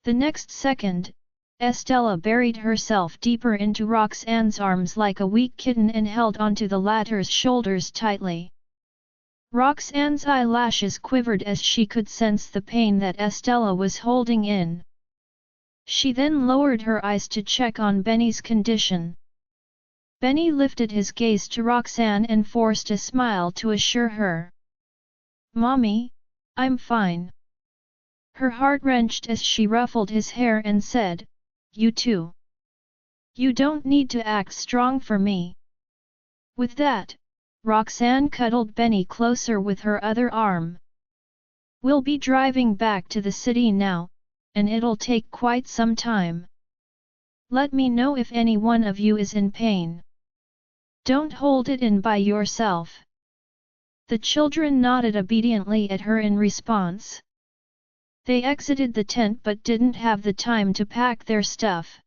The next second, Estella buried herself deeper into Roxanne's arms like a weak kitten and held onto the latter's shoulders tightly. Roxanne's eyelashes quivered as she could sense the pain that Estella was holding in. She then lowered her eyes to check on Benny's condition. Benny lifted his gaze to Roxanne and forced a smile to assure her. "Mommy, I'm fine." Her heart wrenched as she ruffled his hair and said, "You too. You don't need to act strong for me." With that, Roxanne cuddled Benny closer with her other arm. "We'll be driving back to the city now, and it'll take quite some time. Let me know if any one of you is in pain. Don't hold it in by yourself." The children nodded obediently at her in response. They exited the tent but didn't have the time to pack their stuff.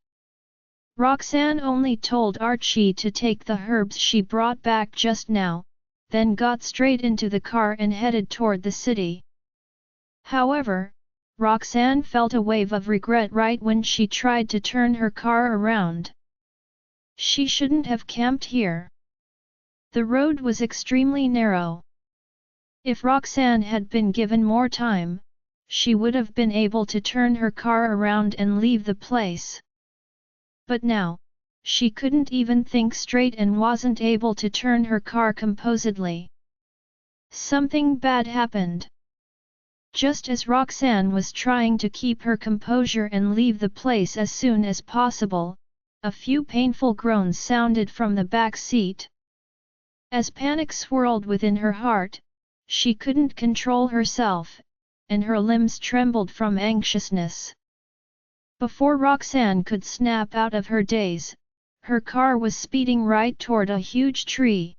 Roxanne only told Archie to take the herbs she brought back just now, then got straight into the car and headed toward the city. However, Roxanne felt a wave of regret right when she tried to turn her car around. She shouldn't have camped here. The road was extremely narrow. If Roxanne had been given more time, she would have been able to turn her car around and leave the place. But now, she couldn't even think straight and wasn't able to turn her car composedly. Something bad happened. Just as Roxanne was trying to keep her composure and leave the place as soon as possible, a few painful groans sounded from the back seat. As panic swirled within her heart, she couldn't control herself, and her limbs trembled from anxiousness. Before Roxanne could snap out of her daze, her car was speeding right toward a huge tree.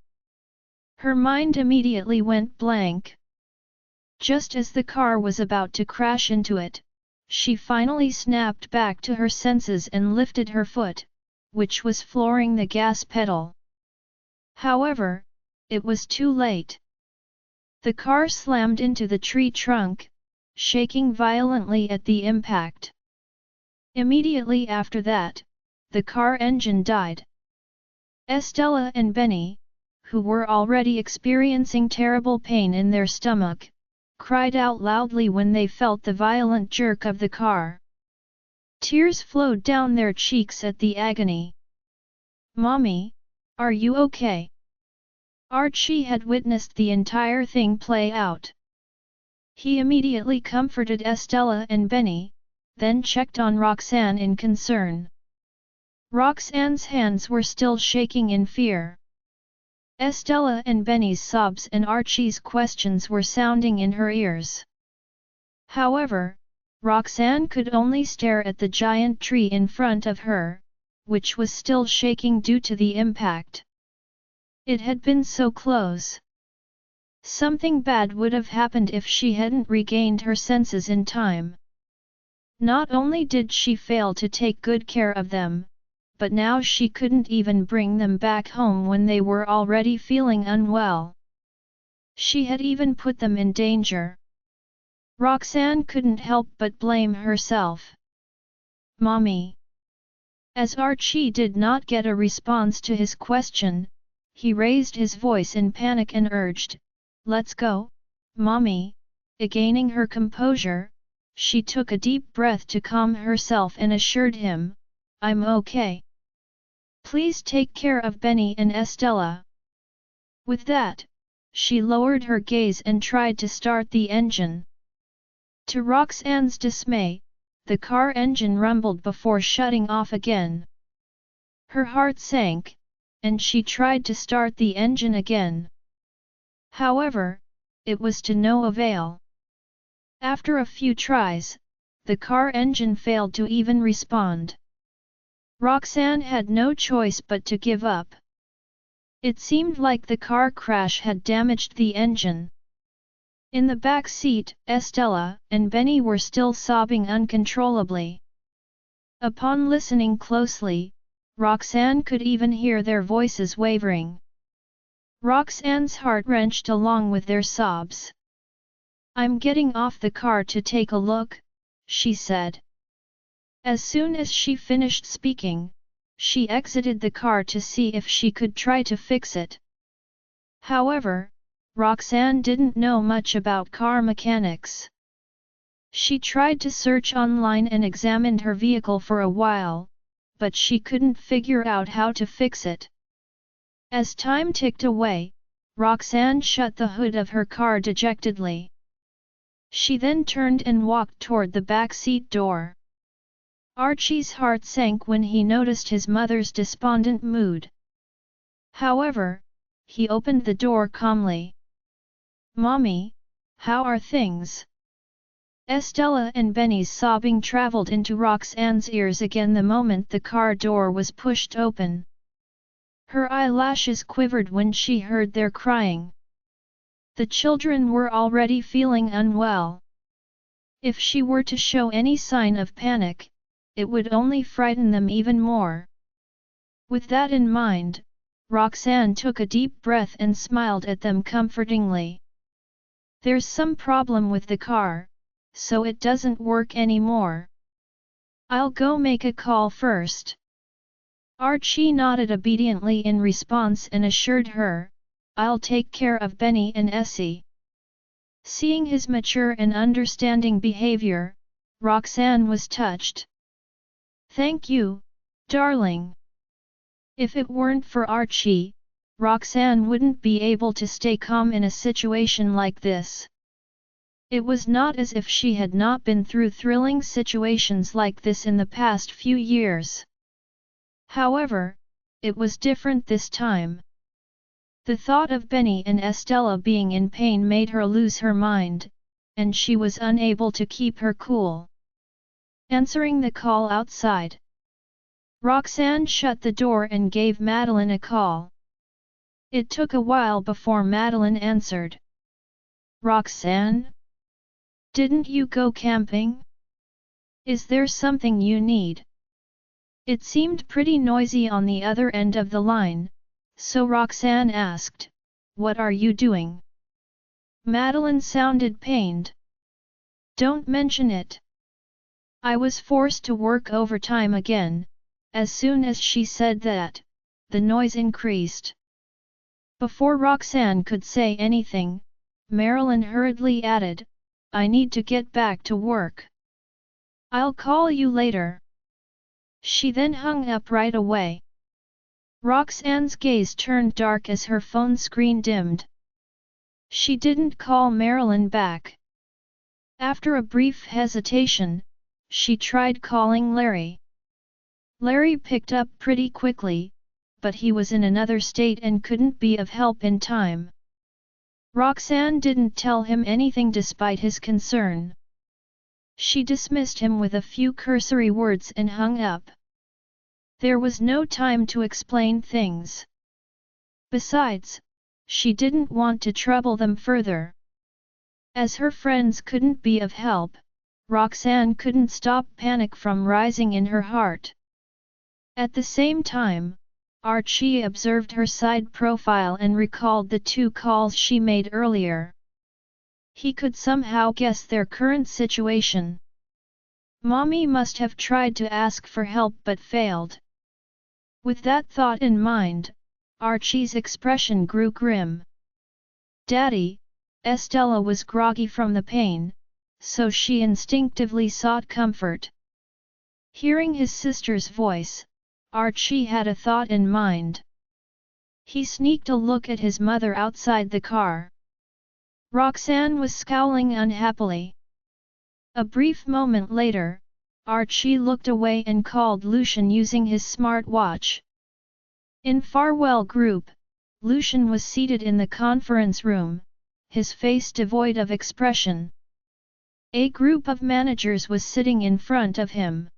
Her mind immediately went blank. Just as the car was about to crash into it, she finally snapped back to her senses and lifted her foot, which was flooring the gas pedal. However, it was too late. The car slammed into the tree trunk, shaking violently at the impact. Immediately after that, the car engine died. Estella and Benny, who were already experiencing terrible pain in their stomach, cried out loudly when they felt the violent jerk of the car. Tears flowed down their cheeks at the agony. "Mommy, are you okay?" Archie had witnessed the entire thing play out. He immediately comforted Estella and Benny, then checked on Roxanne in concern. Roxanne's hands were still shaking in fear. Estella and Benny's sobs and Archie's questions were sounding in her ears. However, Roxanne could only stare at the giant tree in front of her, which was still shaking due to the impact. It had been so close. Something bad would have happened if she hadn't regained her senses in time. Not only did she fail to take good care of them, but now she couldn't even bring them back home when they were already feeling unwell. She had even put them in danger. Roxanne couldn't help but blame herself. "Mommy." As Archie did not get a response to his question, he raised his voice in panic and urged, "Let's go, Mommy." Regaining her composure, she took a deep breath to calm herself and assured him, "I'm okay. Please take care of Benny and Estella." With that, she lowered her gaze and tried to start the engine. To Roxanne's dismay, the car engine rumbled before shutting off again. Her heart sank, and she tried to start the engine again. However, it was to no avail. After a few tries, the car engine failed to even respond. Roxanne had no choice but to give up. It seemed like the car crash had damaged the engine. In the back seat, Estella and Benny were still sobbing uncontrollably. Upon listening closely, Roxanne could even hear their voices wavering. Roxanne's heart wrenched along with their sobs. "I'm getting off the car to take a look," she said. As soon as she finished speaking, she exited the car to see if she could try to fix it. However, Roxanne didn't know much about car mechanics. She tried to search online and examined her vehicle for a while, but she couldn't figure out how to fix it. As time ticked away, Roxanne shut the hood of her car dejectedly. She then turned and walked toward the back seat door. Archie's heart sank when he noticed his mother's despondent mood. However, he opened the door calmly. "Mommy, how are things?" Estella and Benny's sobbing traveled into Roxanne's ears again the moment the car door was pushed open. Her eyelashes quivered when she heard their crying. The children were already feeling unwell. If she were to show any sign of panic, it would only frighten them even more. With that in mind, Roxanne took a deep breath and smiled at them comfortingly. "There's some problem with the car, so it doesn't work anymore. I'll go make a call first." Archie nodded obediently in response and assured her, "I'll take care of Benny and Essie." Seeing his mature and understanding behavior, Roxanne was touched. "Thank you, darling." If it weren't for Archie, Roxanne wouldn't be able to stay calm in a situation like this. It was not as if she had not been through thrilling situations like this in the past few years. However, it was different this time. The thought of Benny and Estella being in pain made her lose her mind, and she was unable to keep her cool. Answering the call outside, Roxanne shut the door and gave Madeline a call. It took a while before Madeline answered. "Roxanne? Didn't you go camping? Is there something you need?" It seemed pretty noisy on the other end of the line, so Roxanne asked, "What are you doing?" Madeline sounded pained. "Don't mention it. I was forced to work overtime again." As soon as she said that, the noise increased. Before Roxanne could say anything, Marilyn hurriedly added, "I need to get back to work. I'll call you later." She then hung up right away. Roxanne's gaze turned dark as her phone screen dimmed. She didn't call Marilyn back. After a brief hesitation, she tried calling Larry. Larry picked up pretty quickly, but he was in another state and couldn't be of help in time. Roxanne didn't tell him anything despite his concern. She dismissed him with a few cursory words and hung up. There was no time to explain things. Besides, she didn't want to trouble them further. As her friends couldn't be of help, Roxanne couldn't stop panic from rising in her heart. At the same time, Archie observed her side profile and recalled the 2 calls she made earlier. He could somehow guess their current situation. Mommy must have tried to ask for help but failed. With that thought in mind, Archie's expression grew grim. "Daddy," Estella was groggy from the pain, so she instinctively sought comfort. Hearing his sister's voice, Archie had a thought in mind. He sneaked a look at his mother outside the car. Roxanne was scowling unhappily. A brief moment later, Archie looked away and called Lucian using his smartwatch. In Farwell Group, Lucian was seated in the conference room, his face devoid of expression. A group of managers was sitting in front of him.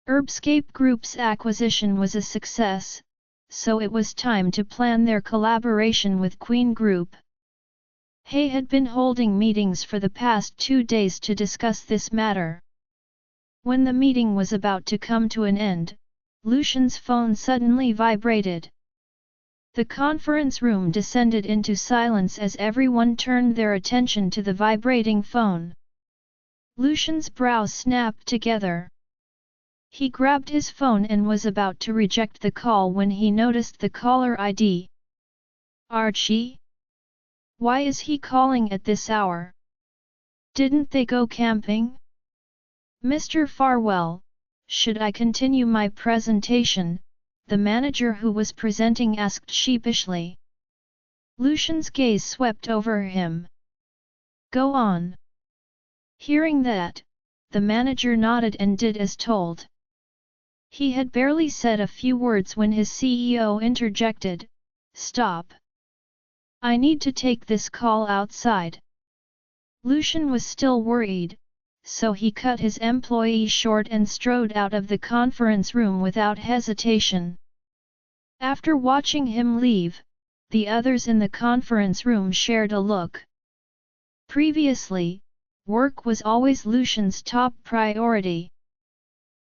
Herbscape Group's acquisition was a success, so it was time to plan their collaboration with Queen Group. He had been holding meetings for the past 2 days to discuss this matter. When the meeting was about to come to an end, Lucian's phone suddenly vibrated. The conference room descended into silence as everyone turned their attention to the vibrating phone. Lucian's brows snapped together. He grabbed his phone and was about to reject the call when he noticed the caller ID. Archie? Why is he calling at this hour? Didn't they go camping? Mr. Farwell, should I continue my presentation? The manager who was presenting asked sheepishly. Lucian's gaze swept over him. Go on. Hearing that, the manager nodded and did as told. He had barely said a few words when his CEO interjected, Stop. I need to take this call outside. Lucian was still worried, so he cut his employee short and strode out of the conference room without hesitation. After watching him leave, the others in the conference room shared a look. Previously, work was always Lucian's top priority.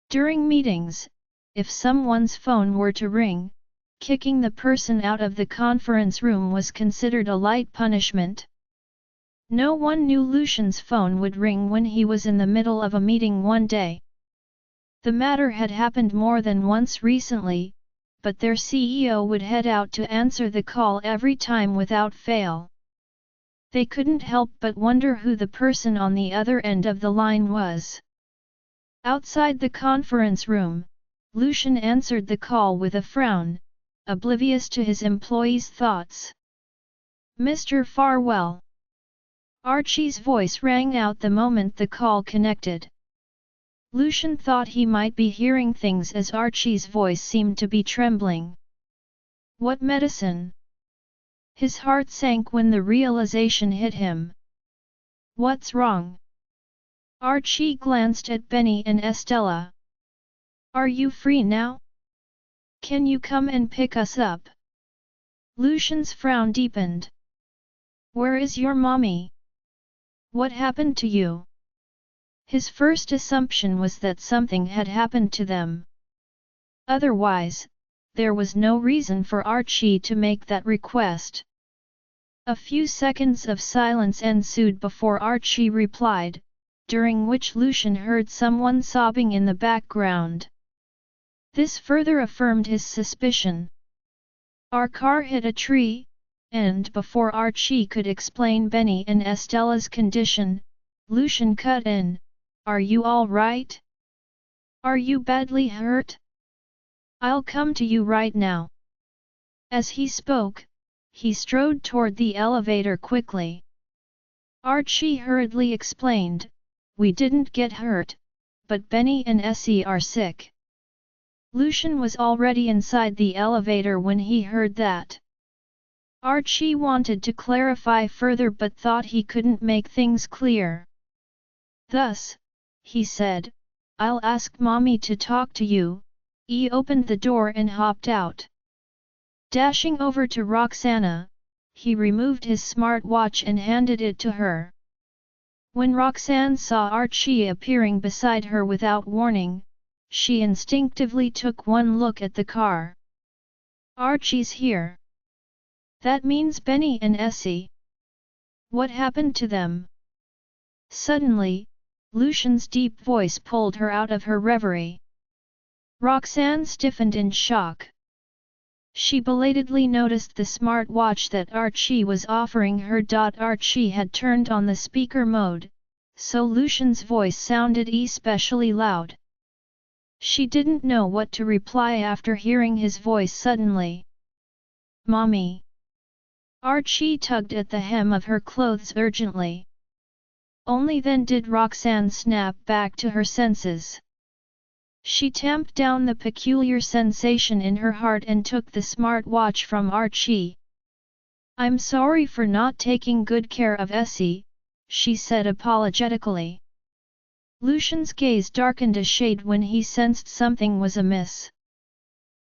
During meetings, if someone's phone were to ring, kicking the person out of the conference room was considered a light punishment. No one knew Lucian's phone would ring when he was in the middle of a meeting one day. The matter had happened more than once recently, but their CEO would head out to answer the call every time without fail. They couldn't help but wonder who the person on the other end of the line was. Outside the conference room, Lucian answered the call with a frown, oblivious to his employees' thoughts. Mr. Farwell. Archie's voice rang out the moment the call connected. Lucian thought he might be hearing things as Archie's voice seemed to be trembling. What medicine? His heart sank when the realization hit him. What's wrong? Archie glanced at Benny and Estella. Are you free now? Can you come and pick us up? Lucian's frown deepened. Where is your mommy? What happened to you? His first assumption was that something had happened to them. Otherwise, there was no reason for Archie to make that request. A few seconds of silence ensued before Archie replied, during which Lucian heard someone sobbing in the background. This further affirmed his suspicion. Our car hit a tree, and before Archie could explain Benny and Estella's condition, Lucian cut in, Are you all right? Are you badly hurt? I'll come to you right now. As he spoke, he strode toward the elevator quickly. Archie hurriedly explained, We didn't get hurt, but Benny and Essie are sick. Lucian was already inside the elevator when he heard that. Archie wanted to clarify further but thought he couldn't make things clear. Thus, he said, I'll ask Mommy to talk to you. He opened the door and hopped out. Dashing over to Roxana, he removed his smartwatch and handed it to her. When Roxanne saw Archie appearing beside her without warning, she instinctively took one look at the car. Archie's here. That means Benny and Essie. What happened to them? Suddenly, Lucian's deep voice pulled her out of her reverie. Roxanne stiffened in shock. She belatedly noticed the smartwatch that Archie was offering her. Archie had turned on the speaker mode, so Lucian's voice sounded especially loud. She didn't know what to reply after hearing his voice suddenly. Mommy. Archie tugged at the hem of her clothes urgently. Only then did Roxanne snap back to her senses. She tamped down the peculiar sensation in her heart and took the smartwatch from Archie. I'm sorry for not taking good care of Essie, she said apologetically. Lucian's gaze darkened a shade when he sensed something was amiss.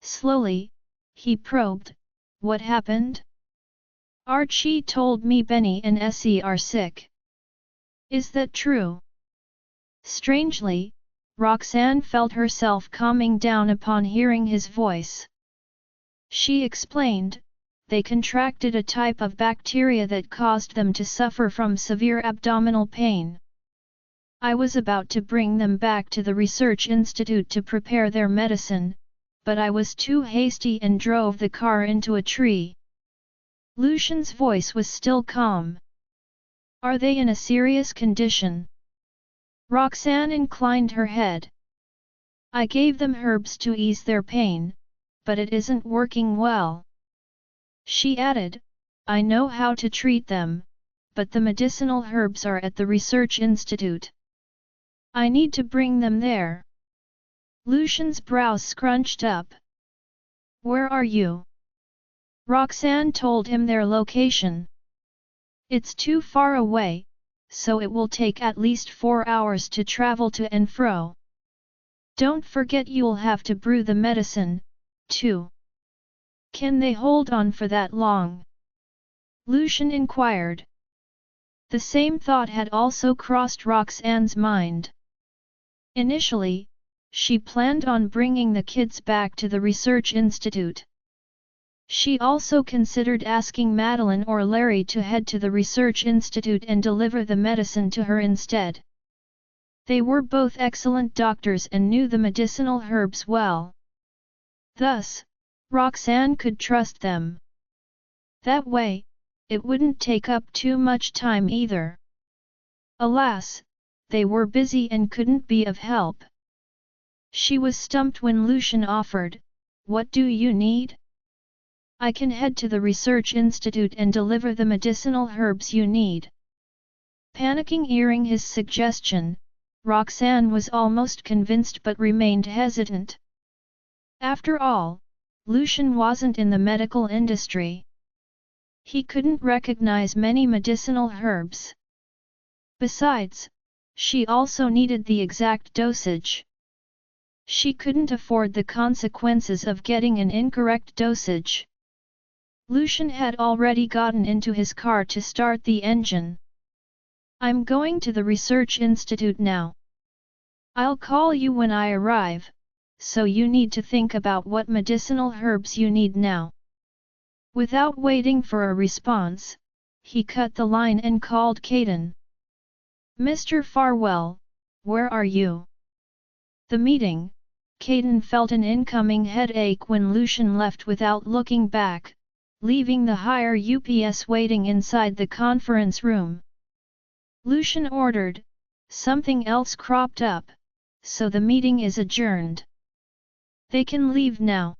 Slowly, he probed, What happened? Archie told me Benny and Essie are sick. Is that true? Strangely, Roxanne felt herself calming down upon hearing his voice. She explained, they contracted a type of bacteria that caused them to suffer from severe abdominal pain. I was about to bring them back to the research institute to prepare their medicine, but I was too hasty and drove the car into a tree. Lucian's voice was still calm. Are they in a serious condition? Roxanne inclined her head. I gave them herbs to ease their pain, but it isn't working well. She added, I know how to treat them, but the medicinal herbs are at the research institute. I need to bring them there. Lucian's brows scrunched up. Where are you? Roxanne told him their location. It's too far away, so it will take at least 4 hours to travel to and fro. Don't forget you'll have to brew the medicine, too. Can they hold on for that long? Lucian inquired. The same thought had also crossed Roxanne's mind. Initially, she planned on bringing the kids back to the research institute. She also considered asking Madeline or Larry to head to the research institute and deliver the medicine to her instead. They were both excellent doctors and knew the medicinal herbs well. Thus, Roxanne could trust them. That way, it wouldn't take up too much time either. Alas, they were busy and couldn't be of help. She was stumped when Lucian offered, What do you need? I can head to the research institute and deliver the medicinal herbs you need. Panicking hearing his suggestion, Roxanne was almost convinced but remained hesitant. After all, Lucian wasn't in the medical industry. He couldn't recognize many medicinal herbs. Besides, she also needed the exact dosage. She couldn't afford the consequences of getting an incorrect dosage. Lucian had already gotten into his car to start the engine. I'm going to the research institute now. I'll call you when I arrive, so you need to think about what medicinal herbs you need now. Without waiting for a response, he cut the line and called Caden. Mr. Farwell, where are you? The meeting. Caden felt an incoming headache when Lucian left without looking back, leaving the higher UPS waiting inside the conference room. Lucian ordered, something else cropped up, so the meeting is adjourned. They can leave now.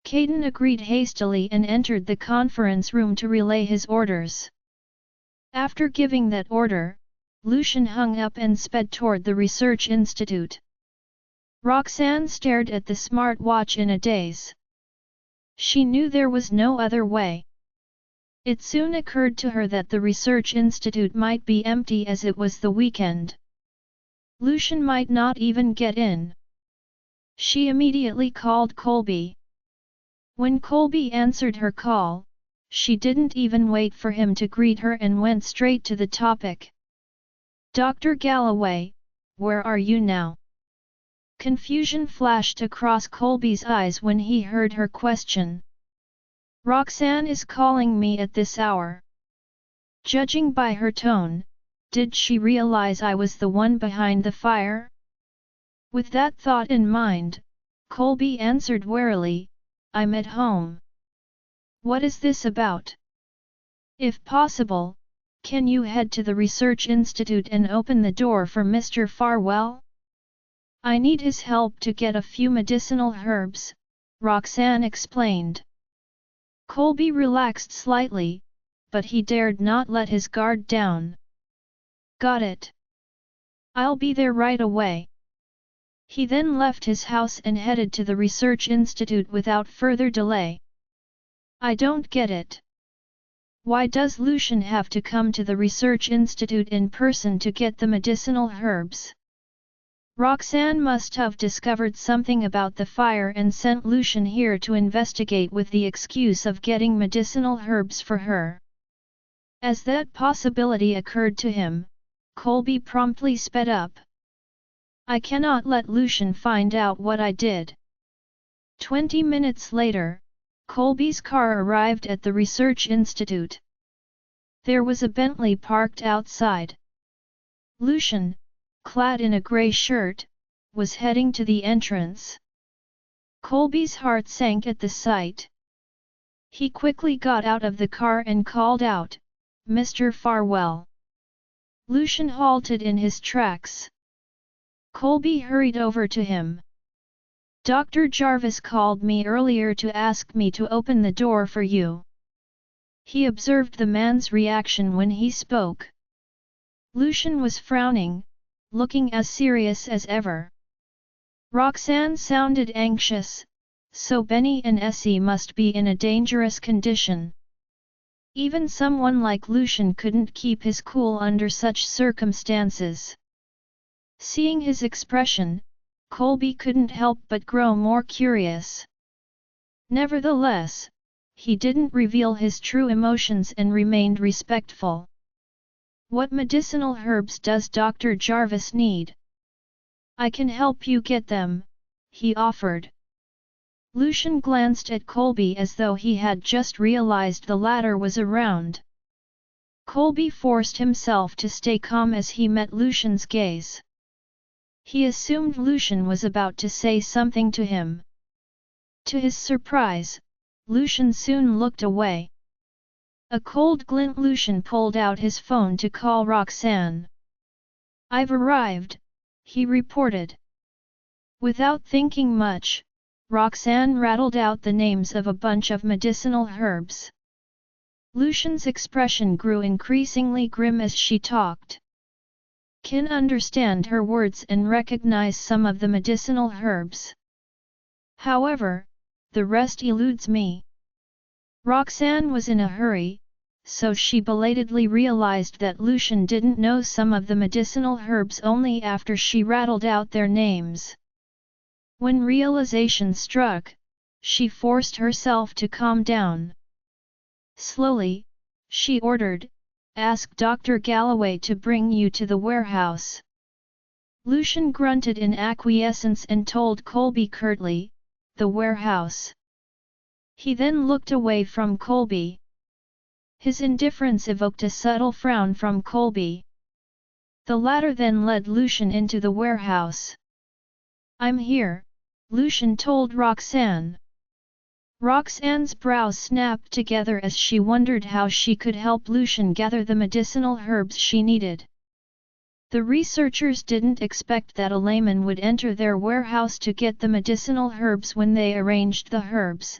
Caden agreed hastily and entered the conference room to relay his orders. After giving that order, Lucian hung up and sped toward the research institute. Roxanne stared at the smartwatch in a daze. She knew there was no other way. It soon occurred to her that the research institute might be empty as it was the weekend. Lucian might not even get in. She immediately called Colby. When Colby answered her call, she didn't even wait for him to greet her and went straight to the topic. Dr. Galloway, where are you now? Confusion flashed across Colby's eyes when he heard her question. Roxanne is calling me at this hour. Judging by her tone, did she realize I was the one behind the fire? With that thought in mind, Colby answered warily, I'm at home. What is this about? If possible, can you head to the research institute and open the door for Mr. Farwell? I need his help to get a few medicinal herbs, Roxanne explained. Colby relaxed slightly, but he dared not let his guard down. Got it. I'll be there right away. He then left his house and headed to the research institute without further delay. I don't get it. Why does Lucian have to come to the research institute in person to get the medicinal herbs? Roxanne must have discovered something about the fire and sent Lucian here to investigate with the excuse of getting medicinal herbs for her. As that possibility occurred to him, Colby promptly sped up. I cannot let Lucian find out what I did. 20 minutes later, Colby's car arrived at the research institute. There was a Bentley parked outside. Lucian, clad in a grey shirt, was heading to the entrance. Colby's heart sank at the sight. He quickly got out of the car and called out, "Mr. Farwell." Lucian halted in his tracks. Colby hurried over to him. "Dr. Jarvis called me earlier to ask me to open the door for you." He observed the man's reaction when he spoke. Lucian was frowning, looking as serious as ever. Roxanne sounded anxious, so Benny and Essie must be in a dangerous condition. Even someone like Lucian couldn't keep his cool under such circumstances. Seeing his expression, Colby couldn't help but grow more curious. Nevertheless, he didn't reveal his true emotions and remained respectful. "What medicinal herbs does Dr. Jarvis need?" "I can help you get them," he offered. Lucian glanced at Colby as though he had just realized the latter was around. Colby forced himself to stay calm as he met Lucian's gaze. He assumed Lucian was about to say something to him. To his surprise, Lucian soon looked away. A cold glint. Lucian pulled out his phone to call Roxanne. "I've arrived," he reported. Without thinking much, Roxanne rattled out the names of a bunch of medicinal herbs. Lucian's expression grew increasingly grim as she talked. "Can understand her words and recognize some of the medicinal herbs. However, the rest eludes me." Roxanne was in a hurry, so she belatedly realized that Lucian didn't know some of the medicinal herbs only after she rattled out their names. When realization struck, she forced herself to calm down. Slowly, she ordered, "Ask Dr. Galloway to bring you to the warehouse." Lucian grunted in acquiescence and told Colby curtly, "The warehouse." He then looked away from Colby. His indifference evoked a subtle frown from Colby. The latter then led Lucian into the warehouse. "I'm here," Lucian told Roxanne. Roxanne's brows snapped together as she wondered how she could help Lucian gather the medicinal herbs she needed. The researchers didn't expect that a layman would enter their warehouse to get the medicinal herbs when they arranged the herbs,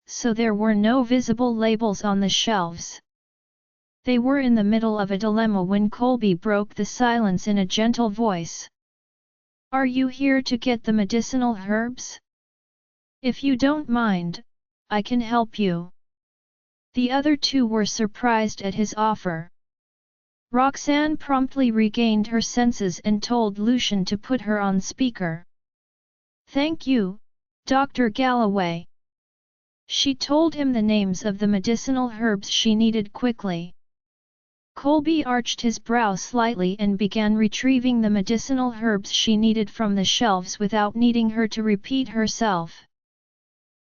so there were no visible labels on the shelves. They were in the middle of a dilemma when Colby broke the silence in a gentle voice. "Are you here to get the medicinal herbs? If you don't mind, I can help you." The other two were surprised at his offer. Roxanne promptly regained her senses and told Lucian to put her on speaker. "Thank you, Dr. Galloway." She told him the names of the medicinal herbs she needed quickly. Colby arched his brow slightly and began retrieving the medicinal herbs she needed from the shelves without needing her to repeat herself.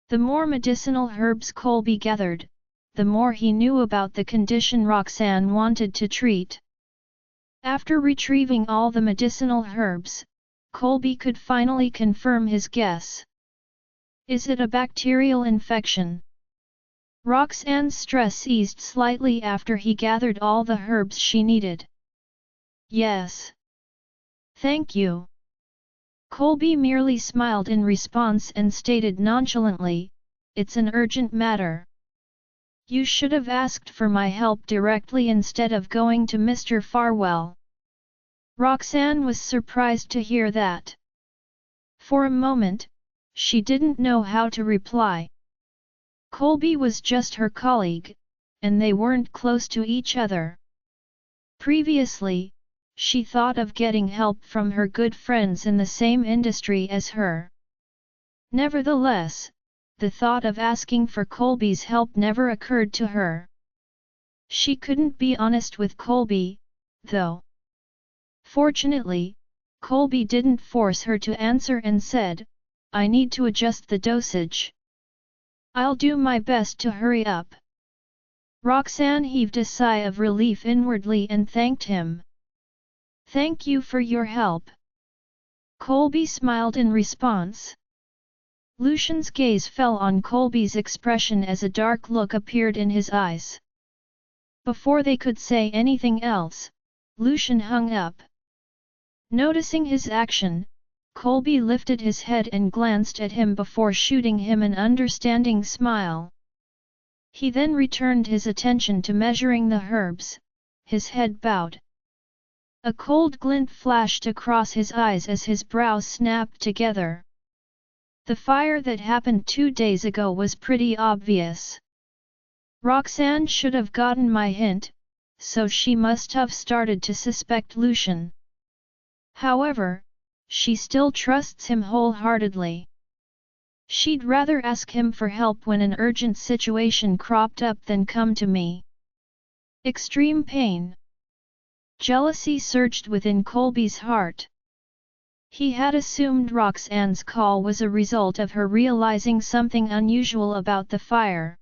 The more medicinal herbs Colby gathered, the more he knew about the condition Roxanne wanted to treat. After retrieving all the medicinal herbs, Colby could finally confirm his guess. "Is it a bacterial infection?" Roxanne's stress eased slightly after he gathered all the herbs she needed. "Yes. Thank you." Colby merely smiled in response and stated nonchalantly, "It's an urgent matter. You should have asked for my help directly instead of going to Mr. Farwell." Roxanne was surprised to hear that. For a moment, she didn't know how to reply. Colby was just her colleague, and they weren't close to each other. Previously, she thought of getting help from her good friends in the same industry as her. Nevertheless, the thought of asking for Colby's help never occurred to her. She couldn't be honest with Colby, though. Fortunately, Colby didn't force her to answer and said, "I need to adjust the dosage. I'll do my best to hurry up." Roxanne heaved a sigh of relief inwardly and thanked him. "Thank you for your help." Colby smiled in response. Lucian's gaze fell on Colby's expression as a dark look appeared in his eyes. Before they could say anything else, Lucian hung up. Noticing his action, Colby lifted his head and glanced at him before shooting him an understanding smile. He then returned his attention to measuring the herbs, his head bowed. A cold glint flashed across his eyes as his brows snapped together. The fire that happened 2 days ago was pretty obvious. Roxanne should have gotten my hint, so she must have started to suspect Lucian. However, she still trusts him wholeheartedly. She'd rather ask him for help when an urgent situation cropped up than come to me. Extreme pain. Jealousy surged within Colby's heart. He had assumed Roxanne's call was a result of her realizing something unusual about the fire.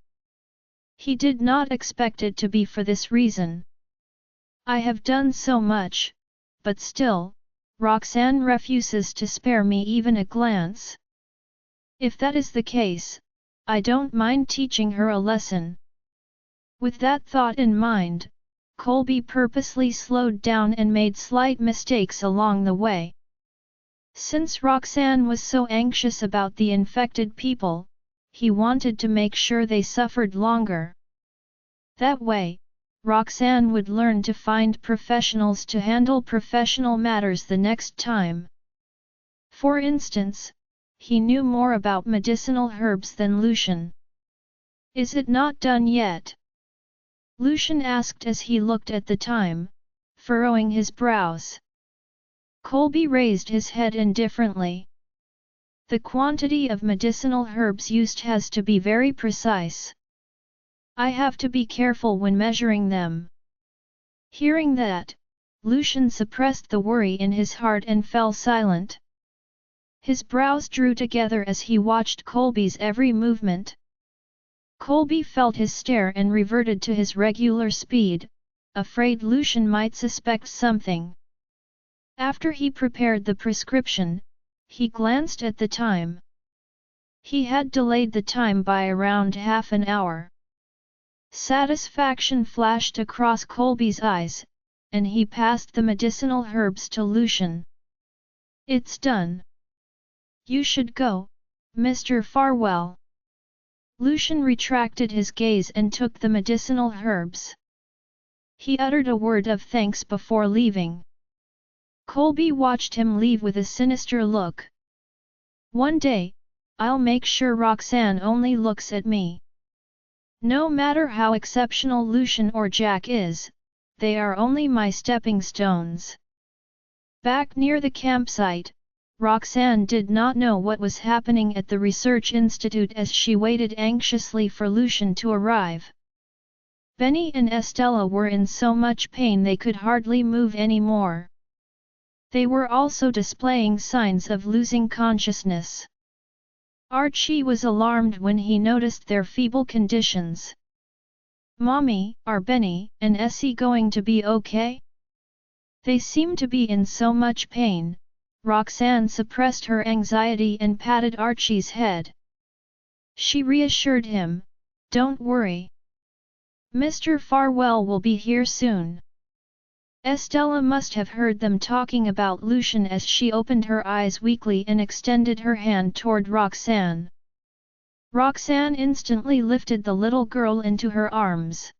He did not expect it to be for this reason. "I have done so much, but still, Roxanne refuses to spare me even a glance. If that is the case, I don't mind teaching her a lesson." With that thought in mind, Colby purposely slowed down and made slight mistakes along the way. Since Roxanne was so anxious about the infected people, he wanted to make sure they suffered longer. That way, Roxanne would learn to find professionals to handle professional matters the next time. For instance, he knew more about medicinal herbs than Lucian. "Is it not done yet?" Lucian asked as he looked at the time, furrowing his brows. Colby raised his head indifferently. "The quantity of medicinal herbs used has to be very precise. I have to be careful when measuring them." Hearing that, Lucian suppressed the worry in his heart and fell silent. His brows drew together as he watched Colby's every movement. Colby felt his stare and reverted to his regular speed, afraid Lucian might suspect something. After he prepared the prescription, he glanced at the time. He had delayed the time by around half an hour. Satisfaction flashed across Colby's eyes, and he passed the medicinal herbs to Lucian. "It's done. You should go, Mr. Farwell." Lucian retracted his gaze and took the medicinal herbs. He uttered a word of thanks before leaving. Colby watched him leave with a sinister look. "One day, I'll make sure Roxanne only looks at me. No matter how exceptional Lucian or Jack is, they are only my stepping stones." Back near the campsite, Roxanne did not know what was happening at the research institute as she waited anxiously for Lucian to arrive. Benny and Estella were in so much pain they could hardly move anymore. They were also displaying signs of losing consciousness. Archie was alarmed when he noticed their feeble conditions. "Mommy, are Benny and Essie going to be okay? They seem to be in so much pain." Roxanne suppressed her anxiety and patted Archie's head. She reassured him, "Don't worry. Mr. Farwell will be here soon." Estella must have heard them talking about Lucian as she opened her eyes weakly and extended her hand toward Roxanne. Roxanne instantly lifted the little girl into her arms.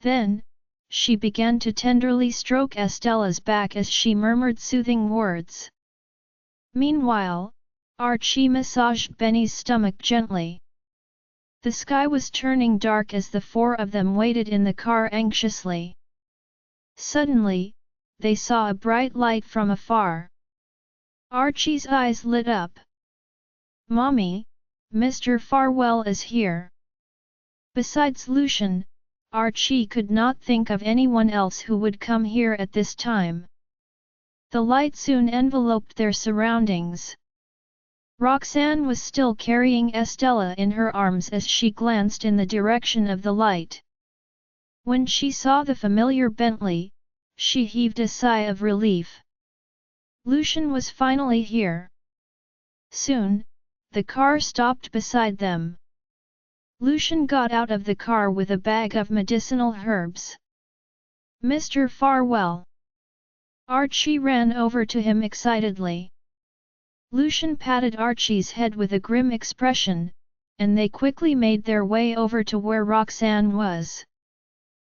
Then, she began to tenderly stroke Estella's back as she murmured soothing words. Meanwhile, Archie massaged Benny's stomach gently. The sky was turning dark as the four of them waited in the car anxiously. Suddenly, they saw a bright light from afar. Archie's eyes lit up. "Mommy, Mr. Farwell is here." Besides Lucian, Archie could not think of anyone else who would come here at this time. The light soon enveloped their surroundings. Roxanne was still carrying Estella in her arms as she glanced in the direction of the light. When she saw the familiar Bentley, she heaved a sigh of relief. Lucian was finally here. Soon, the car stopped beside them. Lucian got out of the car with a bag of medicinal herbs. "Mr. Farwell!" Archie ran over to him excitedly. Lucian patted Archie's head with a grim expression, and they quickly made their way over to where Roxanne was.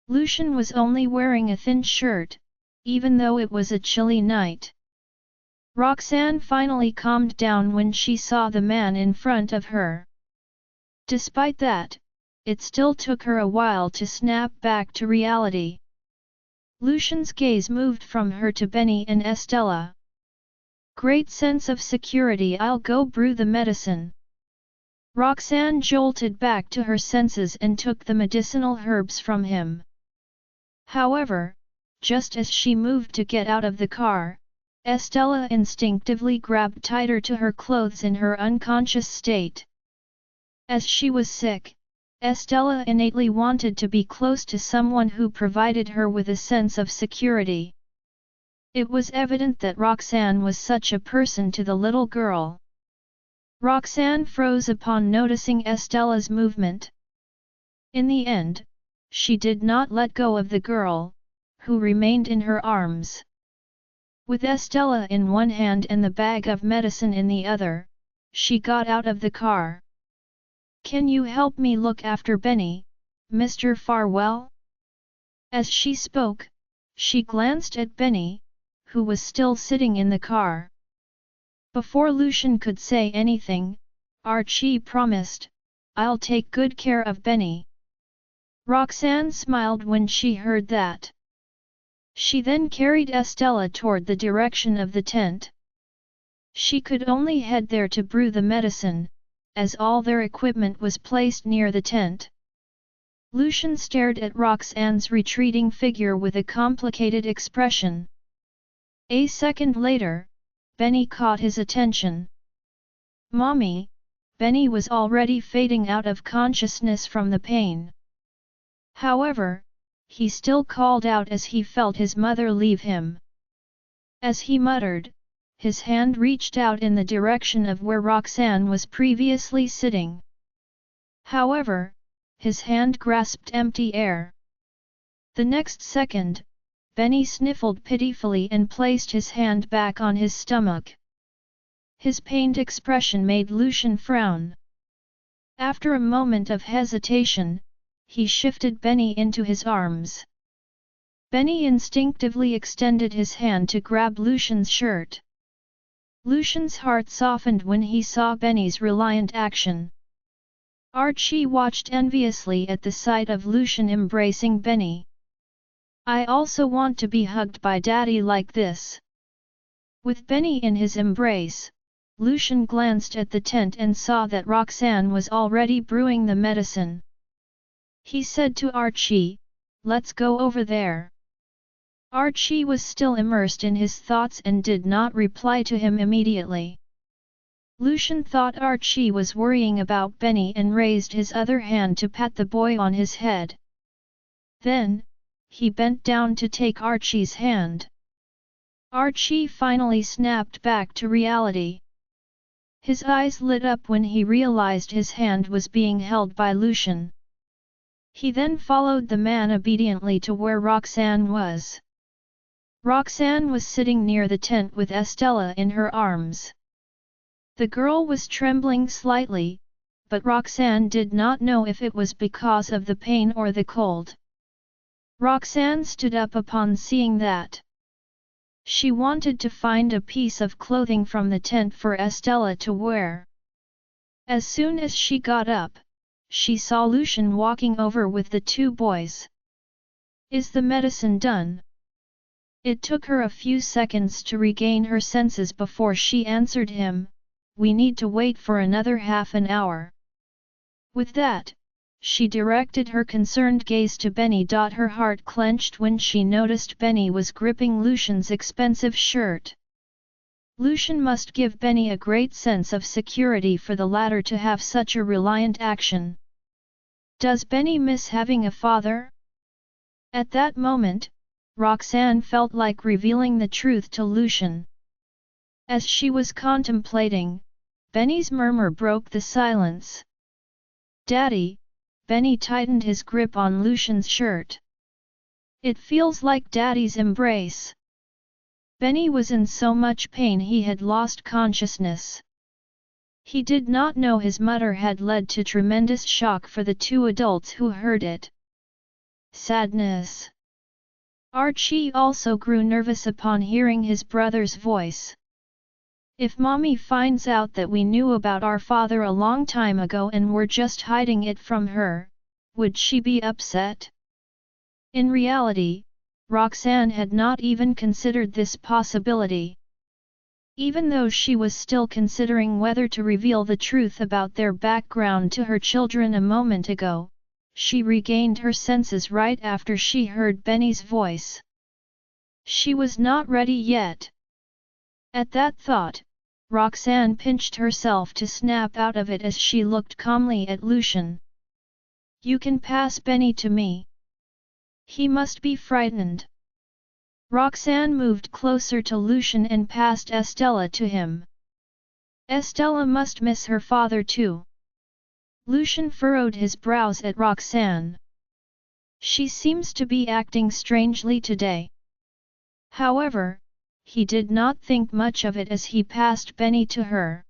Lucian was only wearing a thin shirt, even though it was a chilly night. Roxanne finally calmed down when she saw the man in front of her. Despite that, it still took her a while to snap back to reality. Lucian's gaze moved from her to Benny and Estella. "Great sense of security, I'll go brew the medicine." Roxanne jolted back to her senses and took the medicinal herbs from him. However, just as she moved to get out of the car, Estella instinctively grabbed tighter to her clothes in her unconscious state. As she was sick, Estella innately wanted to be close to someone who provided her with a sense of security. It was evident that Roxanne was such a person to the little girl. Roxanne froze upon noticing Estella's movement. In the end, she did not let go of the girl, who remained in her arms. With Estella in one hand and the bag of medicine in the other, she got out of the car. "Can you help me look after Benny, Mr. Farwell?" As she spoke, she glanced at Benny, who was still sitting in the car. Before Lucian could say anything, Archie promised, "I'll take good care of Benny." Roxanne smiled when she heard that. She then carried Estella toward the direction of the tent. She could only head there to brew the medicine, as all their equipment was placed near the tent. Lucian stared at Roxanne's retreating figure with a complicated expression. A second later, Benny caught his attention. "Mommy," Benny was already fading out of consciousness from the pain. However, he still called out as he felt his mother leave him. As he muttered, his hand reached out in the direction of where Roxanne was previously sitting. However, his hand grasped empty air. The next second, Benny sniffled pitifully and placed his hand back on his stomach. His pained expression made Lucian frown. After a moment of hesitation, he shifted Benny into his arms. Benny instinctively extended his hand to grab Lucian's shirt. Lucian's heart softened when he saw Benny's reliant action. Archie watched enviously at the sight of Lucian embracing Benny. "I also want to be hugged by Daddy like this." With Benny in his embrace, Lucian glanced at the tent and saw that Roxanne was already brewing the medicine. He said to Archie, "Let's go over there." Archie was still immersed in his thoughts and did not reply to him immediately. Lucian thought Archie was worrying about Benny and raised his other hand to pat the boy on his head. Then, he bent down to take Archie's hand. Archie finally snapped back to reality. His eyes lit up when he realized his hand was being held by Lucian. He then followed the man obediently to where Roxanne was. Roxanne was sitting near the tent with Estella in her arms. The girl was trembling slightly, but Roxanne did not know if it was because of the pain or the cold. Roxanne stood up upon seeing that. She wanted to find a piece of clothing from the tent for Estella to wear. As soon as she got up, she saw Lucian walking over with the two boys. "Is the medicine done?" It took her a few seconds to regain her senses before she answered him, "We need to wait for another half an hour." With that, she directed her concerned gaze to Benny. Her heart clenched when she noticed Benny was gripping Lucian's expensive shirt. Lucian must give Benny a great sense of security for the latter to have such a reliant action. Does Benny miss having a father? At that moment, Roxanne felt like revealing the truth to Lucian. As she was contemplating, Benny's murmur broke the silence. "Daddy," Benny tightened his grip on Lucian's shirt. "It feels like Daddy's embrace." Benny was in so much pain he had lost consciousness. He did not know his mutter had led to tremendous shock for the two adults who heard it. Sadness. Archie also grew nervous upon hearing his brother's voice. "If Mommy finds out that we knew about our father a long time ago and were just hiding it from her, would she be upset?" In reality, Roxanne had not even considered this possibility. Even though she was still considering whether to reveal the truth about their background to her children a moment ago, she regained her senses right after she heard Benny's voice. She was not ready yet. At that thought, Roxanne pinched herself to snap out of it as she looked calmly at Lucian. "You can pass Benny to me." He must be frightened. Roxanne moved closer to Lucian and passed Estella to him. "Estella must miss her father too." Lucian furrowed his brows at Roxanne. "She seems to be acting strangely today." However, he did not think much of it as he passed Benny to her.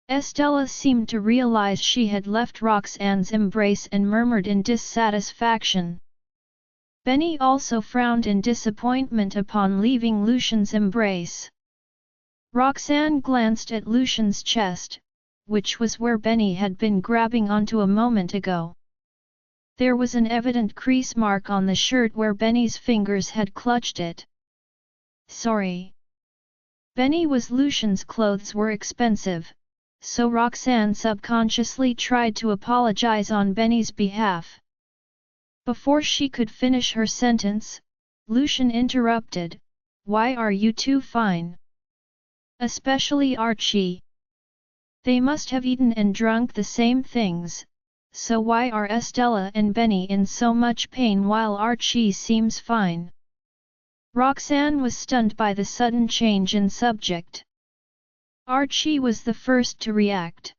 Estella seemed to realize she had left Roxanne's embrace and murmured in dissatisfaction. Benny also frowned in disappointment upon leaving Lucian's embrace. Roxanne glanced at Lucian's chest, which was where Benny had been grabbing onto a moment ago. There was an evident crease mark on the shirt where Benny's fingers had clutched it. "Sorry." Benny was Lucian's clothes were expensive, so Roxanne subconsciously tried to apologize on Benny's behalf. Before she could finish her sentence, Lucian interrupted, "Why are you two fine? Especially Archie. They must have eaten and drunk the same things, so why are Estella and Benny in so much pain while Archie seems fine?" Roxanne was stunned by the sudden change in subject. Archie was the first to react.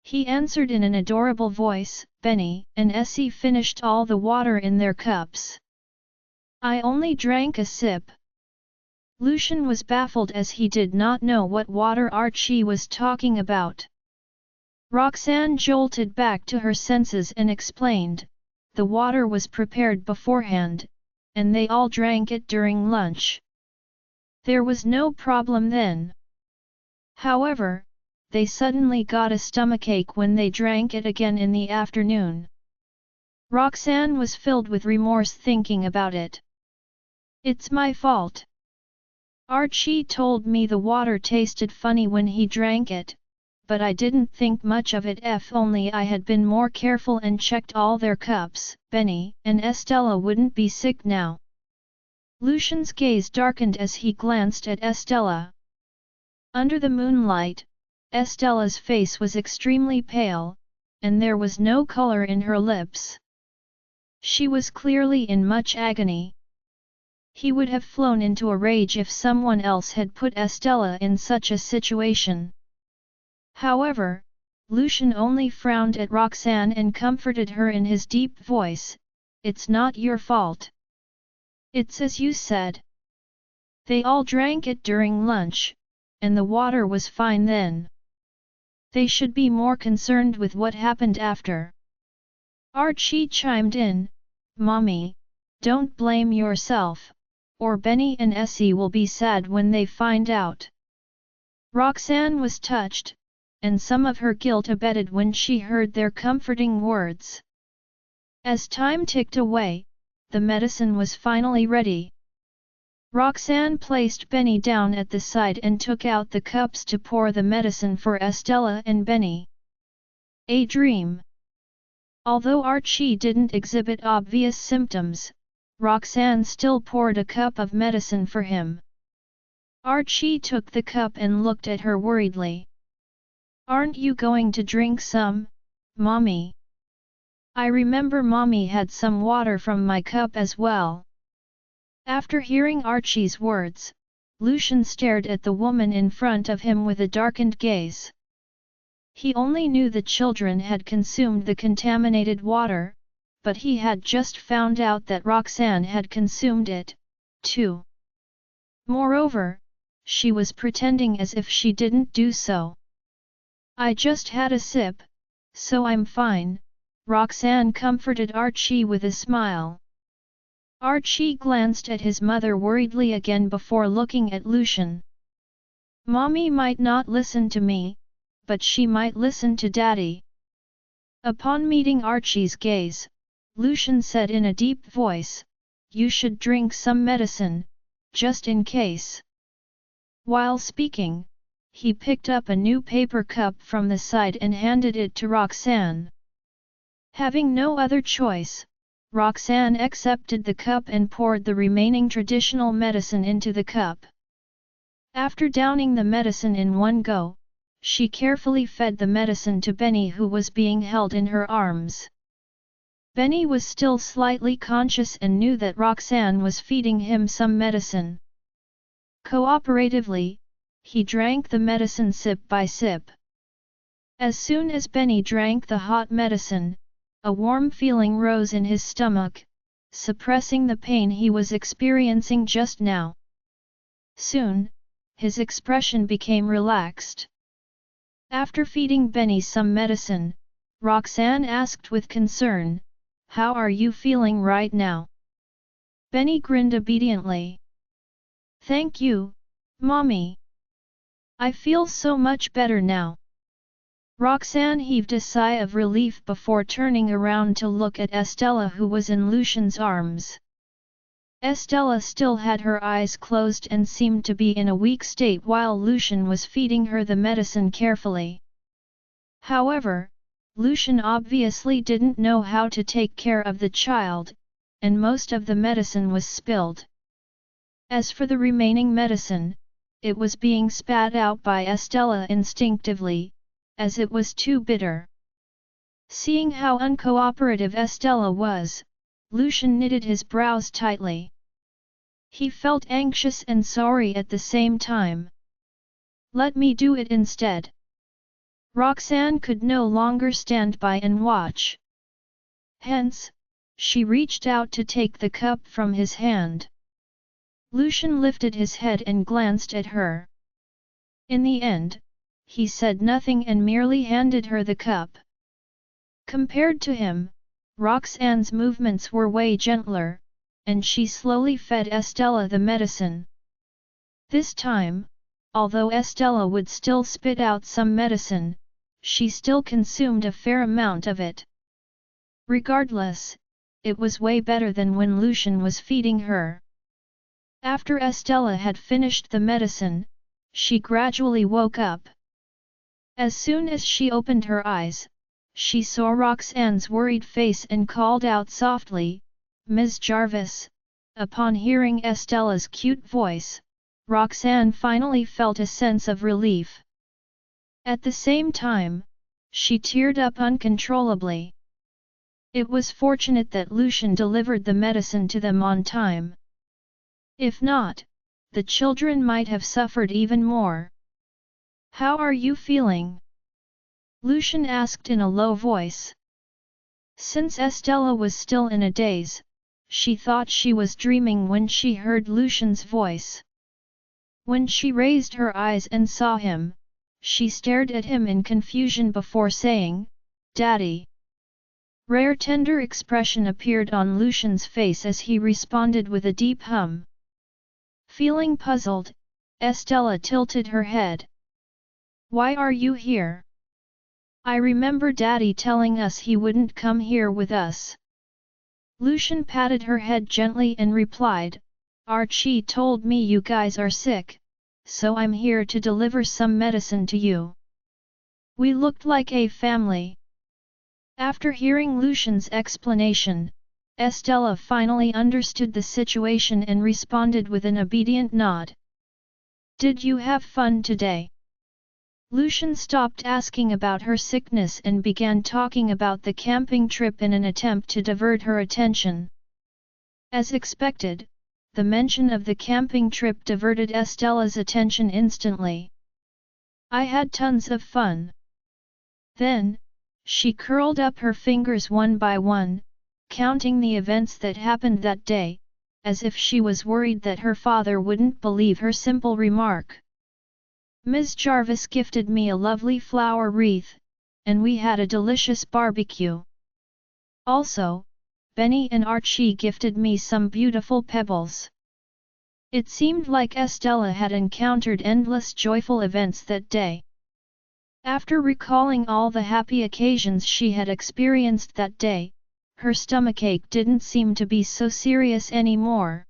He answered in an adorable voice, "Benny and Essie finished all the water in their cups. I only drank a sip." Lucian was baffled as he did not know what water Archie was talking about. Roxanne jolted back to her senses and explained, "The water was prepared beforehand, and they all drank it during lunch. There was no problem then. However, they suddenly got a stomachache when they drank it again in the afternoon." Roxanne was filled with remorse thinking about it. "It's my fault. Archie told me the water tasted funny when he drank it, but I didn't think much of it. If only I had been more careful and checked all their cups, Benny and Estella wouldn't be sick now." Lucian's gaze darkened as he glanced at Estella. Under the moonlight, Estella's face was extremely pale, and there was no color in her lips. She was clearly in much agony. He would have flown into a rage if someone else had put Estella in such a situation. However, Lucian only frowned at Roxanne and comforted her in his deep voice, "It's not your fault. It's as you said. They all drank it during lunch, and the water was fine then. They should be more concerned with what happened after." Archie chimed in, "Mommy, don't blame yourself, or Benny and Essie will be sad when they find out." Roxanne was touched, and some of her guilt abated when she heard their comforting words. As time ticked away, the medicine was finally ready. Roxanne placed Benny down at the side and took out the cups to pour the medicine for Estella and Benny. A dream. Although Archie didn't exhibit obvious symptoms, Roxanne still poured a cup of medicine for him. Archie took the cup and looked at her worriedly. "Aren't you going to drink some, Mommy? I remember Mommy had some water from my cup as well." After hearing Archie's words, Lucian stared at the woman in front of him with a darkened gaze. He only knew the children had consumed the contaminated water, but he had just found out that Roxanne had consumed it, too. Moreover, she was pretending as if she didn't do so. "I just had a sip, so I'm fine," Roxanne comforted Archie with a smile. Archie glanced at his mother worriedly again before looking at Lucian. "Mommy might not listen to me, but she might listen to Daddy." Upon meeting Archie's gaze, Lucian said in a deep voice, "You should drink some medicine, just in case." While speaking, he picked up a new paper cup from the side and handed it to Roxanne. Having no other choice, Roxanne accepted the cup and poured the remaining traditional medicine into the cup. After downing the medicine in one go, she carefully fed the medicine to Benny, who was being held in her arms. Benny was still slightly conscious and knew that Roxanne was feeding him some medicine. Cooperatively, he drank the medicine sip by sip. As soon as Benny drank the hot medicine, a warm feeling rose in his stomach, suppressing the pain he was experiencing just now. Soon, his expression became relaxed. After feeding Benny some medicine, Roxanne asked with concern, "How are you feeling right now?" Benny grinned obediently. "Thank you, Mommy. I feel so much better now." Roxanne heaved a sigh of relief before turning around to look at Estella, who was in Lucian's arms. Estella still had her eyes closed and seemed to be in a weak state while Lucian was feeding her the medicine carefully. However, Lucian obviously didn't know how to take care of the child, and most of the medicine was spilled. As for the remaining medicine, it was being spat out by Estella instinctively, as it was too bitter. Seeing how uncooperative Estella was, Lucian knitted his brows tightly. He felt anxious and sorry at the same time. "Let me do it instead." Roxanne could no longer stand by and watch. Hence, she reached out to take the cup from his hand. Lucian lifted his head and glanced at her. In the end, he said nothing and merely handed her the cup. Compared to him, Roxanne's movements were way gentler, and she slowly fed Estella the medicine. This time, although Estella would still spit out some medicine, she still consumed a fair amount of it. Regardless, it was way better than when Lucian was feeding her. After Estella had finished the medicine, she gradually woke up. As soon as she opened her eyes, she saw Roxanne's worried face and called out softly, "Ms. Jarvis." Upon hearing Estella's cute voice, Roxanne finally felt a sense of relief. At the same time, she teared up uncontrollably. It was fortunate that Lucian delivered the medicine to them on time. If not, the children might have suffered even more. "How are you feeling?" Lucian asked in a low voice. Since Estella was still in a daze, she thought she was dreaming when she heard Lucian's voice. When she raised her eyes and saw him, she stared at him in confusion before saying, "Daddy." Rare tender expression appeared on Lucian's face as he responded with a deep hum. Feeling puzzled, Estella tilted her head. "Why are you here? I remember Daddy telling us he wouldn't come here with us." Lucian patted her head gently and replied, Archie told me you guys are sick, so I'm here to deliver some medicine to you. We looked like a family. After hearing Lucian's explanation, Estella finally understood the situation and responded with an obedient nod. Did you have fun today? Lucian stopped asking about her sickness and began talking about the camping trip in an attempt to divert her attention. As expected, the mention of the camping trip diverted Estella's attention instantly. I had tons of fun. Then, she curled up her fingers one by one, counting the events that happened that day, as if she was worried that her father wouldn't believe her simple remark. Ms. Jarvis gifted me a lovely flower wreath, and we had a delicious barbecue. Also, Benny and Archie gifted me some beautiful pebbles. It seemed like Estella had encountered endless joyful events that day. After recalling all the happy occasions she had experienced that day, her stomachache didn't seem to be so serious anymore.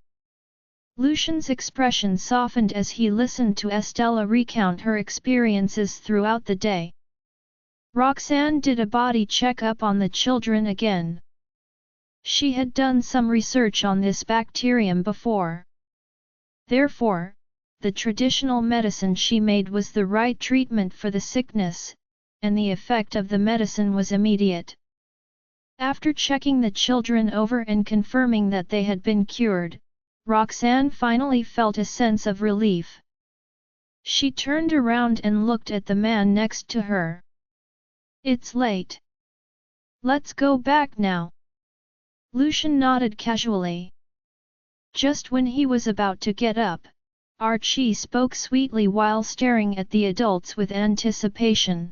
Lucian's expression softened as he listened to Estella recount her experiences throughout the day. Roxanne did a body checkup on the children again. She had done some research on this bacterium before. Therefore, the traditional medicine she made was the right treatment for the sickness, and the effect of the medicine was immediate. After checking the children over and confirming that they had been cured, Roxanne finally felt a sense of relief. She turned around and looked at the man next to her. It's late. Let's go back now. Lucian nodded casually. Just when he was about to get up, Archie spoke sweetly while staring at the adults with anticipation.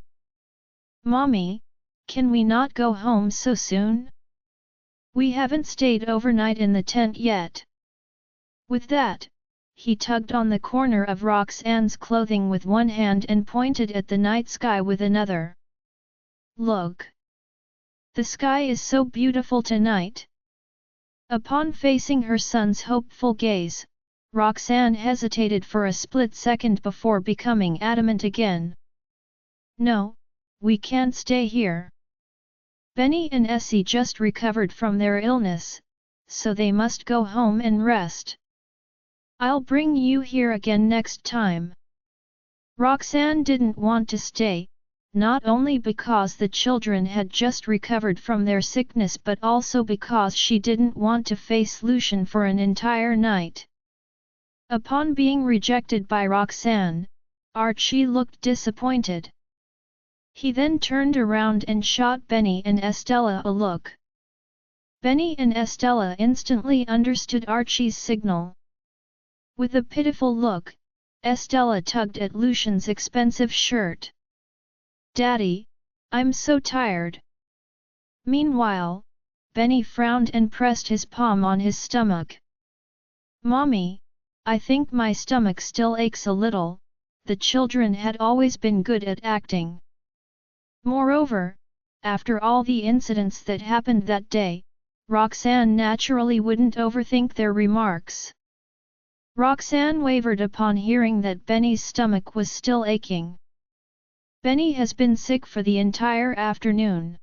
Mommy, can we not go home so soon? We haven't stayed overnight in the tent yet. With that, he tugged on the corner of Roxanne's clothing with one hand and pointed at the night sky with another. Look! The sky is so beautiful tonight. Upon facing her son's hopeful gaze, Roxanne hesitated for a split second before becoming adamant again. No, we can't stay here. Benny and Essie just recovered from their illness, so they must go home and rest. I'll bring you here again next time. Roxanne didn't want to stay, not only because the children had just recovered from their sickness but also because she didn't want to face Lucian for an entire night. Upon being rejected by Roxanne, Archie looked disappointed. He then turned around and shot Benny and Estella a look. Benny and Estella instantly understood Archie's signal. With a pitiful look, Estella tugged at Lucian's expensive shirt. Daddy, I'm so tired. Meanwhile, Benny frowned and pressed his palm on his stomach. Mommy, I think my stomach still aches a little. The children had always been good at acting. Moreover, after all the incidents that happened that day, Roxanne naturally wouldn't overthink their remarks. Roxanne wavered upon hearing that Benny's stomach was still aching. Benny has been sick for the entire afternoon.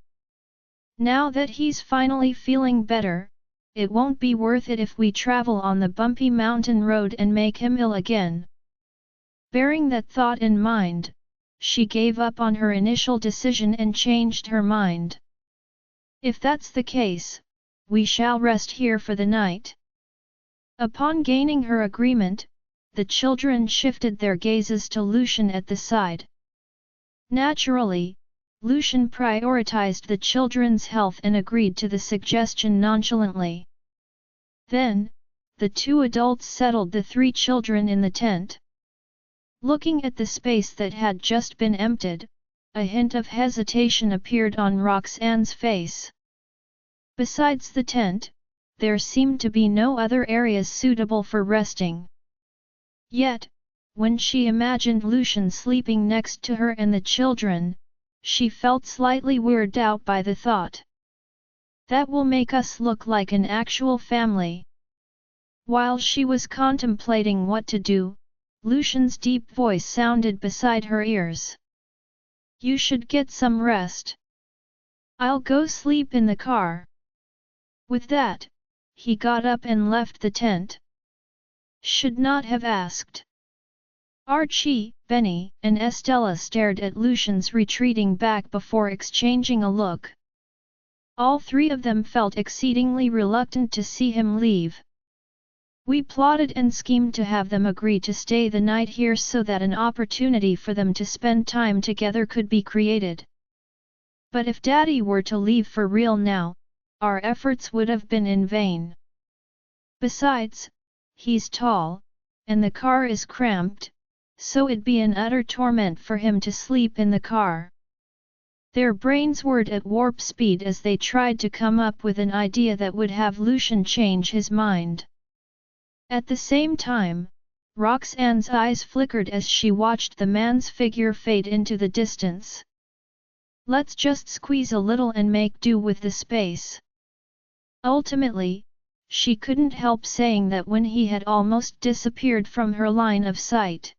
Now that he's finally feeling better, it won't be worth it if we travel on the bumpy mountain road and make him ill again. Bearing that thought in mind, she gave up on her initial decision and changed her mind. If that's the case, we shall rest here for the night. Upon gaining her agreement, the children shifted their gazes to Lucian at the side. Naturally, Lucian prioritized the children's health and agreed to the suggestion nonchalantly. Then, the two adults settled the three children in the tent. Looking at the space that had just been emptied, a hint of hesitation appeared on Roxanne's face. Besides the tent, there seemed to be no other areas suitable for resting. Yet, when she imagined Lucian sleeping next to her and the children, she felt slightly weirded out by the thought. That will make us look like an actual family. While she was contemplating what to do, Lucian's deep voice sounded beside her ears. You should get some rest. I'll go sleep in the car. With that, he got up and left the tent. Should not have asked. Archie, Benny, and Estella stared at Lucian's retreating back before exchanging a look. All three of them felt exceedingly reluctant to see him leave. We plotted and schemed to have them agree to stay the night here so that an opportunity for them to spend time together could be created. But if Daddy were to leave for real now, our efforts would have been in vain. Besides, he's tall, and the car is cramped, so it'd be an utter torment for him to sleep in the car. Their brains whirred at warp speed as they tried to come up with an idea that would have Lucian change his mind. At the same time, Roxanne's eyes flickered as she watched the man's figure fade into the distance. Let's just squeeze a little and make do with the space. Ultimately, she couldn't help saying that when he had almost disappeared from her line of sight.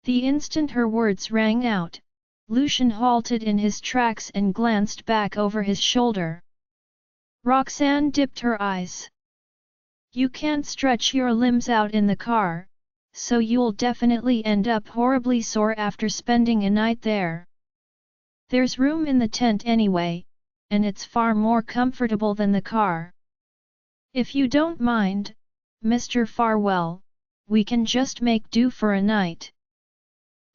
The instant her words rang out, Lucian halted in his tracks and glanced back over his shoulder. Roxanne dipped her eyes. You can't stretch your limbs out in the car, so you'll definitely end up horribly sore after spending a night there. There's room in the tent anyway, and it's far more comfortable than the car. If you don't mind, Mr. Farwell, we can just make do for a night.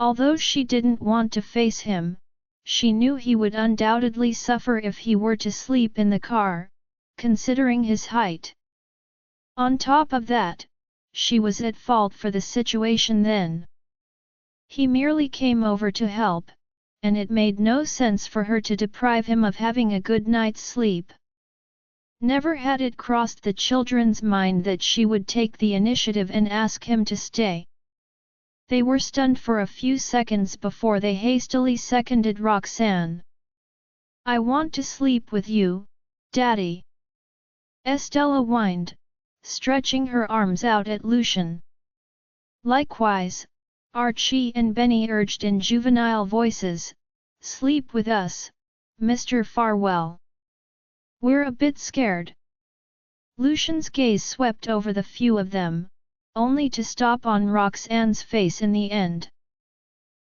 Although she didn't want to face him, she knew he would undoubtedly suffer if he were to sleep in the car, considering his height. On top of that, she was at fault for the situation then. He merely came over to help, and it made no sense for her to deprive him of having a good night's sleep. Never had it crossed the children's mind that she would take the initiative and ask him to stay. They were stunned for a few seconds before they hastily seconded Roxanne. I want to sleep with you, Daddy. Estella whined, stretching her arms out at Lucian. Likewise, Archie and Benny urged in juvenile voices, sleep with us, Mr. Farwell. We're a bit scared. Lucian's gaze swept over the few of them, only to stop on Roxanne's face in the end.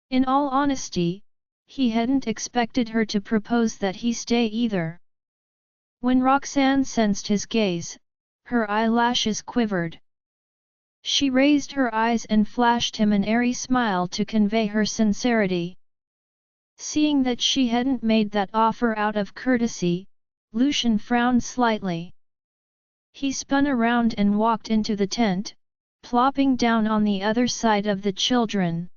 In all honesty, he hadn't expected her to propose that he stay either. When Roxanne sensed his gaze, her eyelashes quivered. She raised her eyes and flashed him an airy smile to convey her sincerity. Seeing that she hadn't made that offer out of courtesy, Lucian frowned slightly. He spun around and walked into the tent, plopping down on the other side of the children.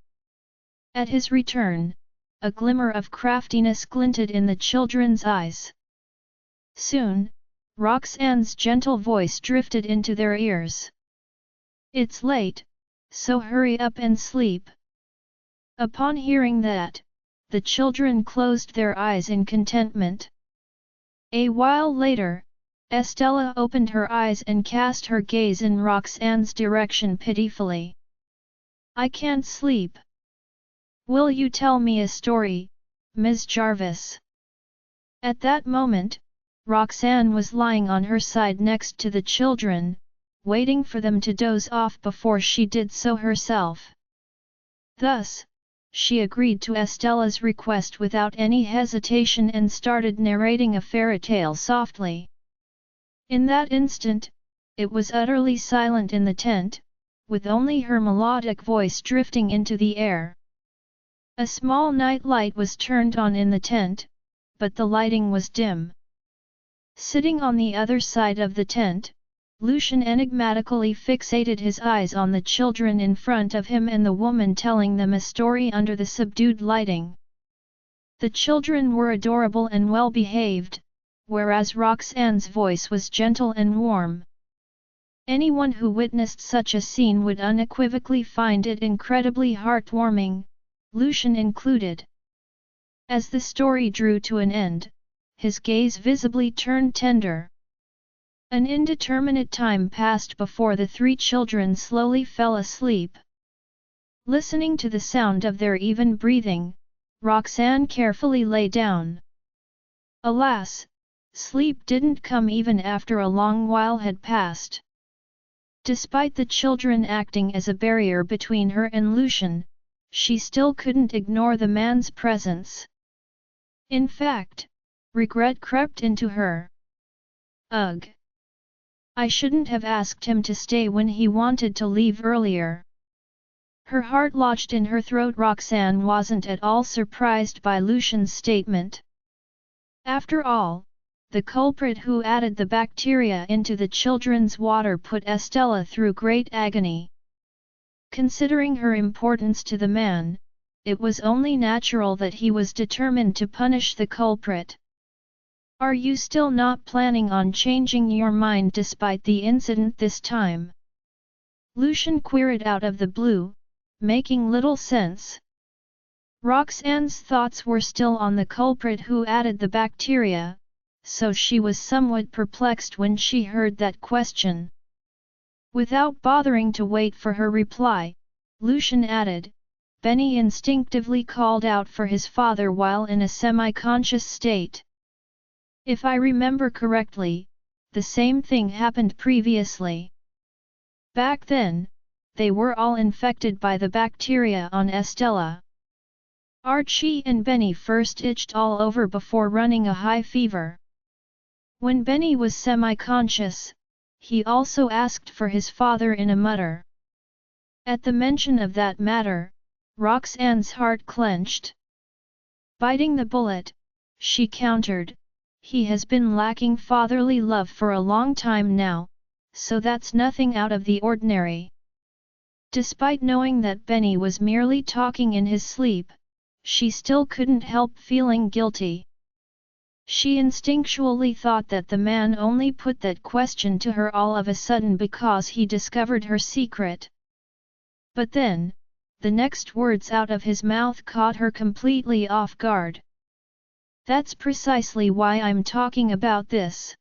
At his return, a glimmer of craftiness glinted in the children's eyes. Soon, Roxanne's gentle voice drifted into their ears. It's late, so hurry up and sleep. Upon hearing that, the children closed their eyes in contentment. A while later, Estella opened her eyes and cast her gaze in Roxanne's direction pitifully. I can't sleep. Will you tell me a story, Ms. Jarvis? At that moment, Roxanne was lying on her side next to the children, waiting for them to doze off before she did so herself. Thus, she agreed to Estella's request without any hesitation and started narrating a fairy tale softly. In that instant, it was utterly silent in the tent, with only her melodic voice drifting into the air. A small night light was turned on in the tent, but the lighting was dim. Sitting on the other side of the tent, Lucian enigmatically fixated his eyes on the children in front of him and the woman telling them a story under the subdued lighting. The children were adorable and well-behaved, whereas Roxanne's voice was gentle and warm. Anyone who witnessed such a scene would unequivocally find it incredibly heartwarming, Lucian included. As the story drew to an end, his gaze visibly turned tender. An indeterminate time passed before the three children slowly fell asleep. Listening to the sound of their even breathing, Roxanne carefully lay down. Alas, sleep didn't come even after a long while had passed. Despite the children acting as a barrier between her and Lucian, she still couldn't ignore the man's presence. In fact, regret crept into her. Ugh! I shouldn't have asked him to stay when he wanted to leave earlier. Her heart lodged in her throat. Roxanne wasn't at all surprised by Lucian's statement. After all, the culprit who added the bacteria into the children's water put Estella through great agony. Considering her importance to the man, it was only natural that he was determined to punish the culprit. Are you still not planning on changing your mind despite the incident this time? Lucian queried out of the blue, making little sense. Roxanne's thoughts were still on the culprit who added the bacteria, so she was somewhat perplexed when she heard that question. Without bothering to wait for her reply, Lucian added, Benny instinctively called out for his father while in a semi-conscious state. If I remember correctly, the same thing happened previously. Back then, they were all infected by the bacteria on Estella. Archie and Benny first itched all over before running a high fever. When Benny was semi-conscious, he also asked for his father in a mutter. At the mention of that matter, Roxanne's heart clenched. Biting the bullet, she countered, he has been lacking fatherly love for a long time now, so that's nothing out of the ordinary. Despite knowing that Benny was merely talking in his sleep, she still couldn't help feeling guilty. She instinctually thought that the man only put that question to her all of a sudden because he discovered her secret. But then, the next words out of his mouth caught her completely off guard. That's precisely why I'm talking about this.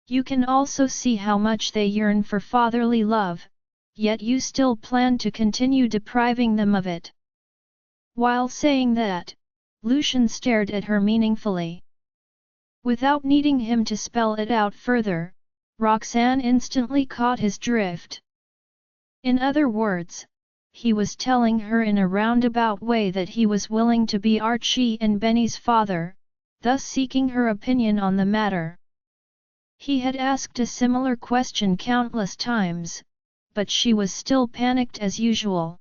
You can also see how much they yearn for fatherly love, yet you still plan to continue depriving them of it. While saying that, Lucian stared at her meaningfully. Without needing him to spell it out further, Roxanne instantly caught his drift. In other words, he was telling her in a roundabout way that he was willing to be Archie and Benny's father, thus seeking her opinion on the matter. He had asked a similar question countless times, but she was still panicked as usual.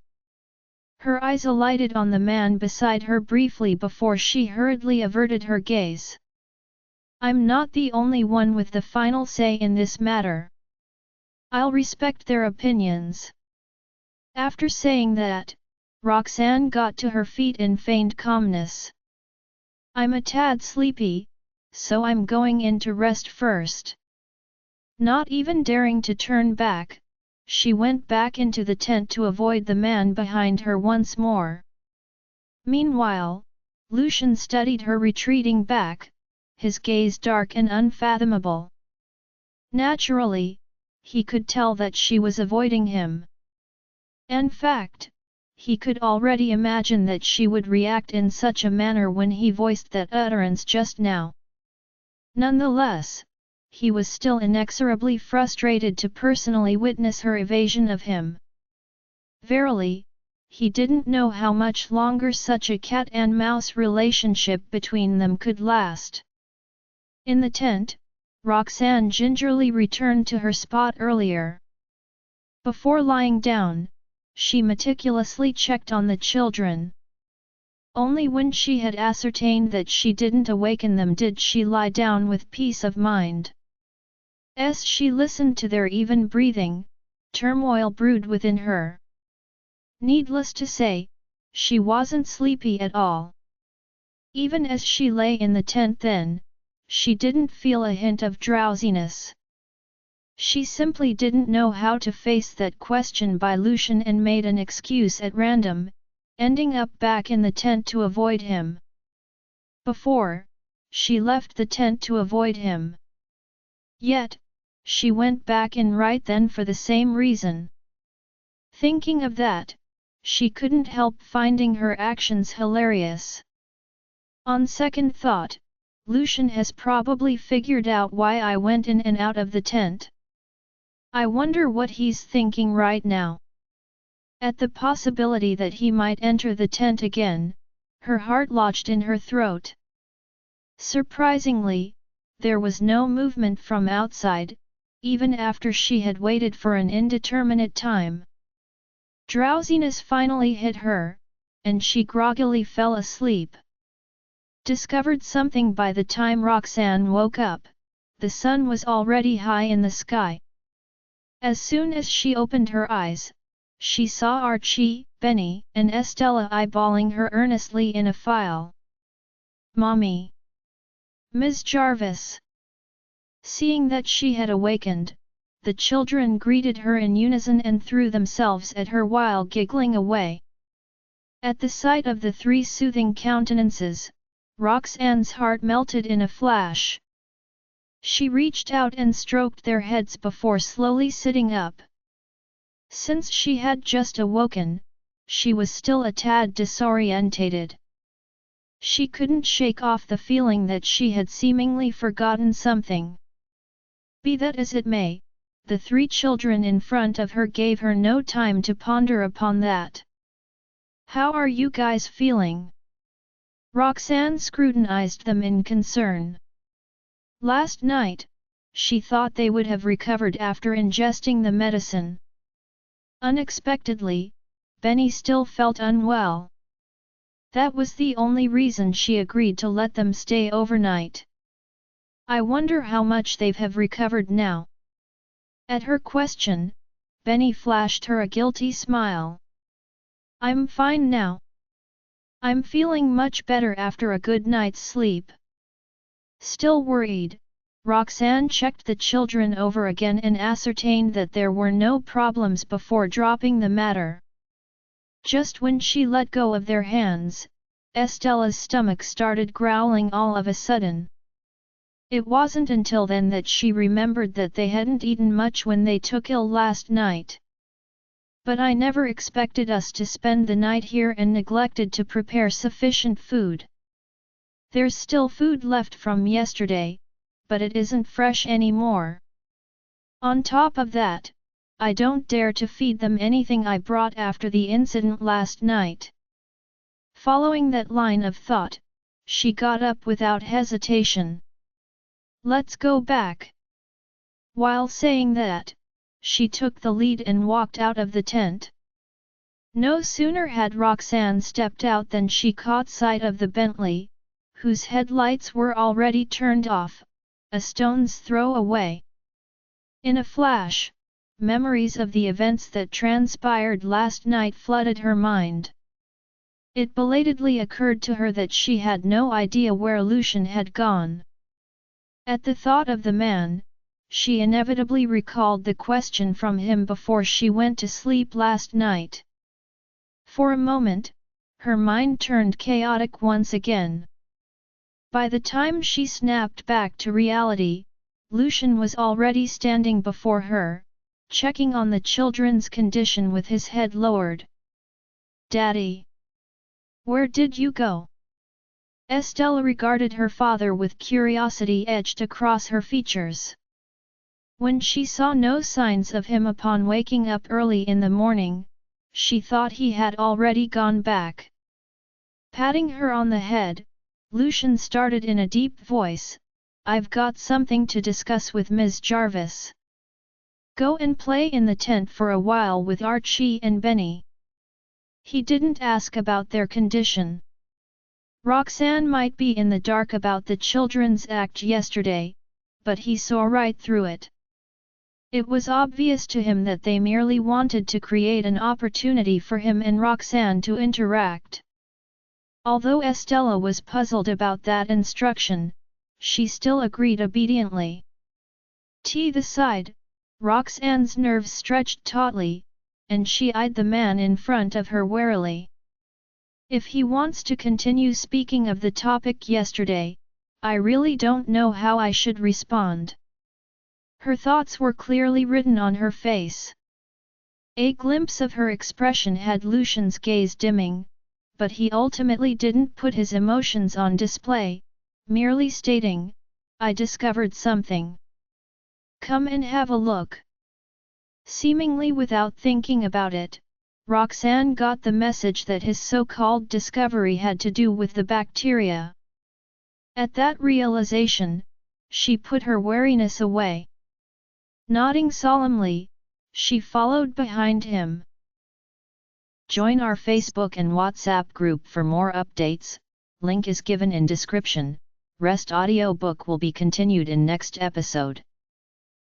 Her eyes alighted on the man beside her briefly before she hurriedly averted her gaze. I'm not the only one with the final say in this matter. I'll respect their opinions. After saying that, Roxanne got to her feet in feigned calmness. I'm a tad sleepy, so I'm going in to rest first. Not even daring to turn back, she went back into the tent to avoid the man behind her once more. Meanwhile, Lucian studied her retreating back, his gaze dark and unfathomable. Naturally, he could tell that she was avoiding him. In fact, he could already imagine that she would react in such a manner when he voiced that utterance just now. Nonetheless, he was still inexorably frustrated to personally witness her evasion of him. Verily, he didn't know how much longer such a cat-and-mouse relationship between them could last. In the tent, Roxanne gingerly returned to her spot earlier. Before lying down, she meticulously checked on the children. Only when she had ascertained that she didn't awaken them did she lie down with peace of mind. As she listened to their even breathing, turmoil brewed within her. Needless to say, she wasn't sleepy at all. Even as she lay in the tent then, she didn't feel a hint of drowsiness. She simply didn't know how to face that question by Lucian and made an excuse at random, ending up back in the tent to avoid him. Before, she left the tent to avoid him. Yet, she went back in right then for the same reason. Thinking of that, she couldn't help finding her actions hilarious. On second thought, Lucian has probably figured out why I went in and out of the tent. I wonder what he's thinking right now. At the possibility that he might enter the tent again, her heart lodged in her throat. Surprisingly, there was no movement from outside, even after she had waited for an indeterminate time. Drowsiness finally hit her, and she groggily fell asleep. Discovered something by the time Roxanne woke up, the sun was already high in the sky. As soon as she opened her eyes, she saw Archie, Benny, and Estella eyeballing her earnestly in a file. "Mommy! Ms. Jarvis!" Seeing that she had awakened, the children greeted her in unison and threw themselves at her while giggling away. At the sight of the three soothing countenances, Roxanne's heart melted in a flash. She reached out and stroked their heads before slowly sitting up. Since she had just awoken, she was still a tad disorientated. She couldn't shake off the feeling that she had seemingly forgotten something. Be that as it may, the three children in front of her gave her no time to ponder upon that. "How are you guys feeling?" Roxanne scrutinized them in concern. Last night, she thought they would have recovered after ingesting the medicine. Unexpectedly, Benny still felt unwell. That was the only reason she agreed to let them stay overnight. "I wonder how much they've have recovered now." At her question, Benny flashed her a guilty smile. "I'm fine now. I'm feeling much better after a good night's sleep." Still worried, Roxanne checked the children over again and ascertained that there were no problems before dropping the matter. Just when she let go of their hands, Estella's stomach started growling all of a sudden. It wasn't until then that she remembered that they hadn't eaten much when they took ill last night. "But I never expected us to spend the night here and neglected to prepare sufficient food. There's still food left from yesterday, but it isn't fresh anymore. On top of that, I don't dare to feed them anything I brought after the incident last night." Following that line of thought, she got up without hesitation. "Let's go back." While saying that, she took the lead and walked out of the tent. No sooner had Roxanne stepped out than she caught sight of the Bentley, whose headlights were already turned off, a stone's throw away. In a flash, memories of the events that transpired last night flooded her mind. It belatedly occurred to her that she had no idea where Lucian had gone. At the thought of the man, she inevitably recalled the question from him before she went to sleep last night. For a moment, her mind turned chaotic once again. By the time she snapped back to reality, Lucian was already standing before her, checking on the children's condition with his head lowered. "Daddy! Where did you go?" Estella regarded her father with curiosity etched across her features. When she saw no signs of him upon waking up early in the morning, she thought he had already gone back. Patting her on the head, Lucian started in a deep voice, "I've got something to discuss with Ms. Jarvis. Go and play in the tent for a while with Archie and Benny." He didn't ask about their condition. Roxanne might be in the dark about the children's act yesterday, but he saw right through it. It was obvious to him that they merely wanted to create an opportunity for him and Roxanne to interact. Although Estella was puzzled about that instruction, she still agreed obediently. To the side, Roxanne's nerves stretched tautly, and she eyed the man in front of her warily. If he wants to continue speaking of the topic yesterday, I really don't know how I should respond. Her thoughts were clearly written on her face. A glimpse of her expression had Lucian's gaze dimming, but he ultimately didn't put his emotions on display, merely stating, "I discovered something. Come and have a look." Seemingly without thinking about it, Roxanne got the message that his so-called discovery had to do with the bacteria. At that realization, she put her wariness away. Nodding solemnly, she followed behind him. Join our Facebook and WhatsApp group for more updates, link is given in description. Rest audiobook will be continued in next episode.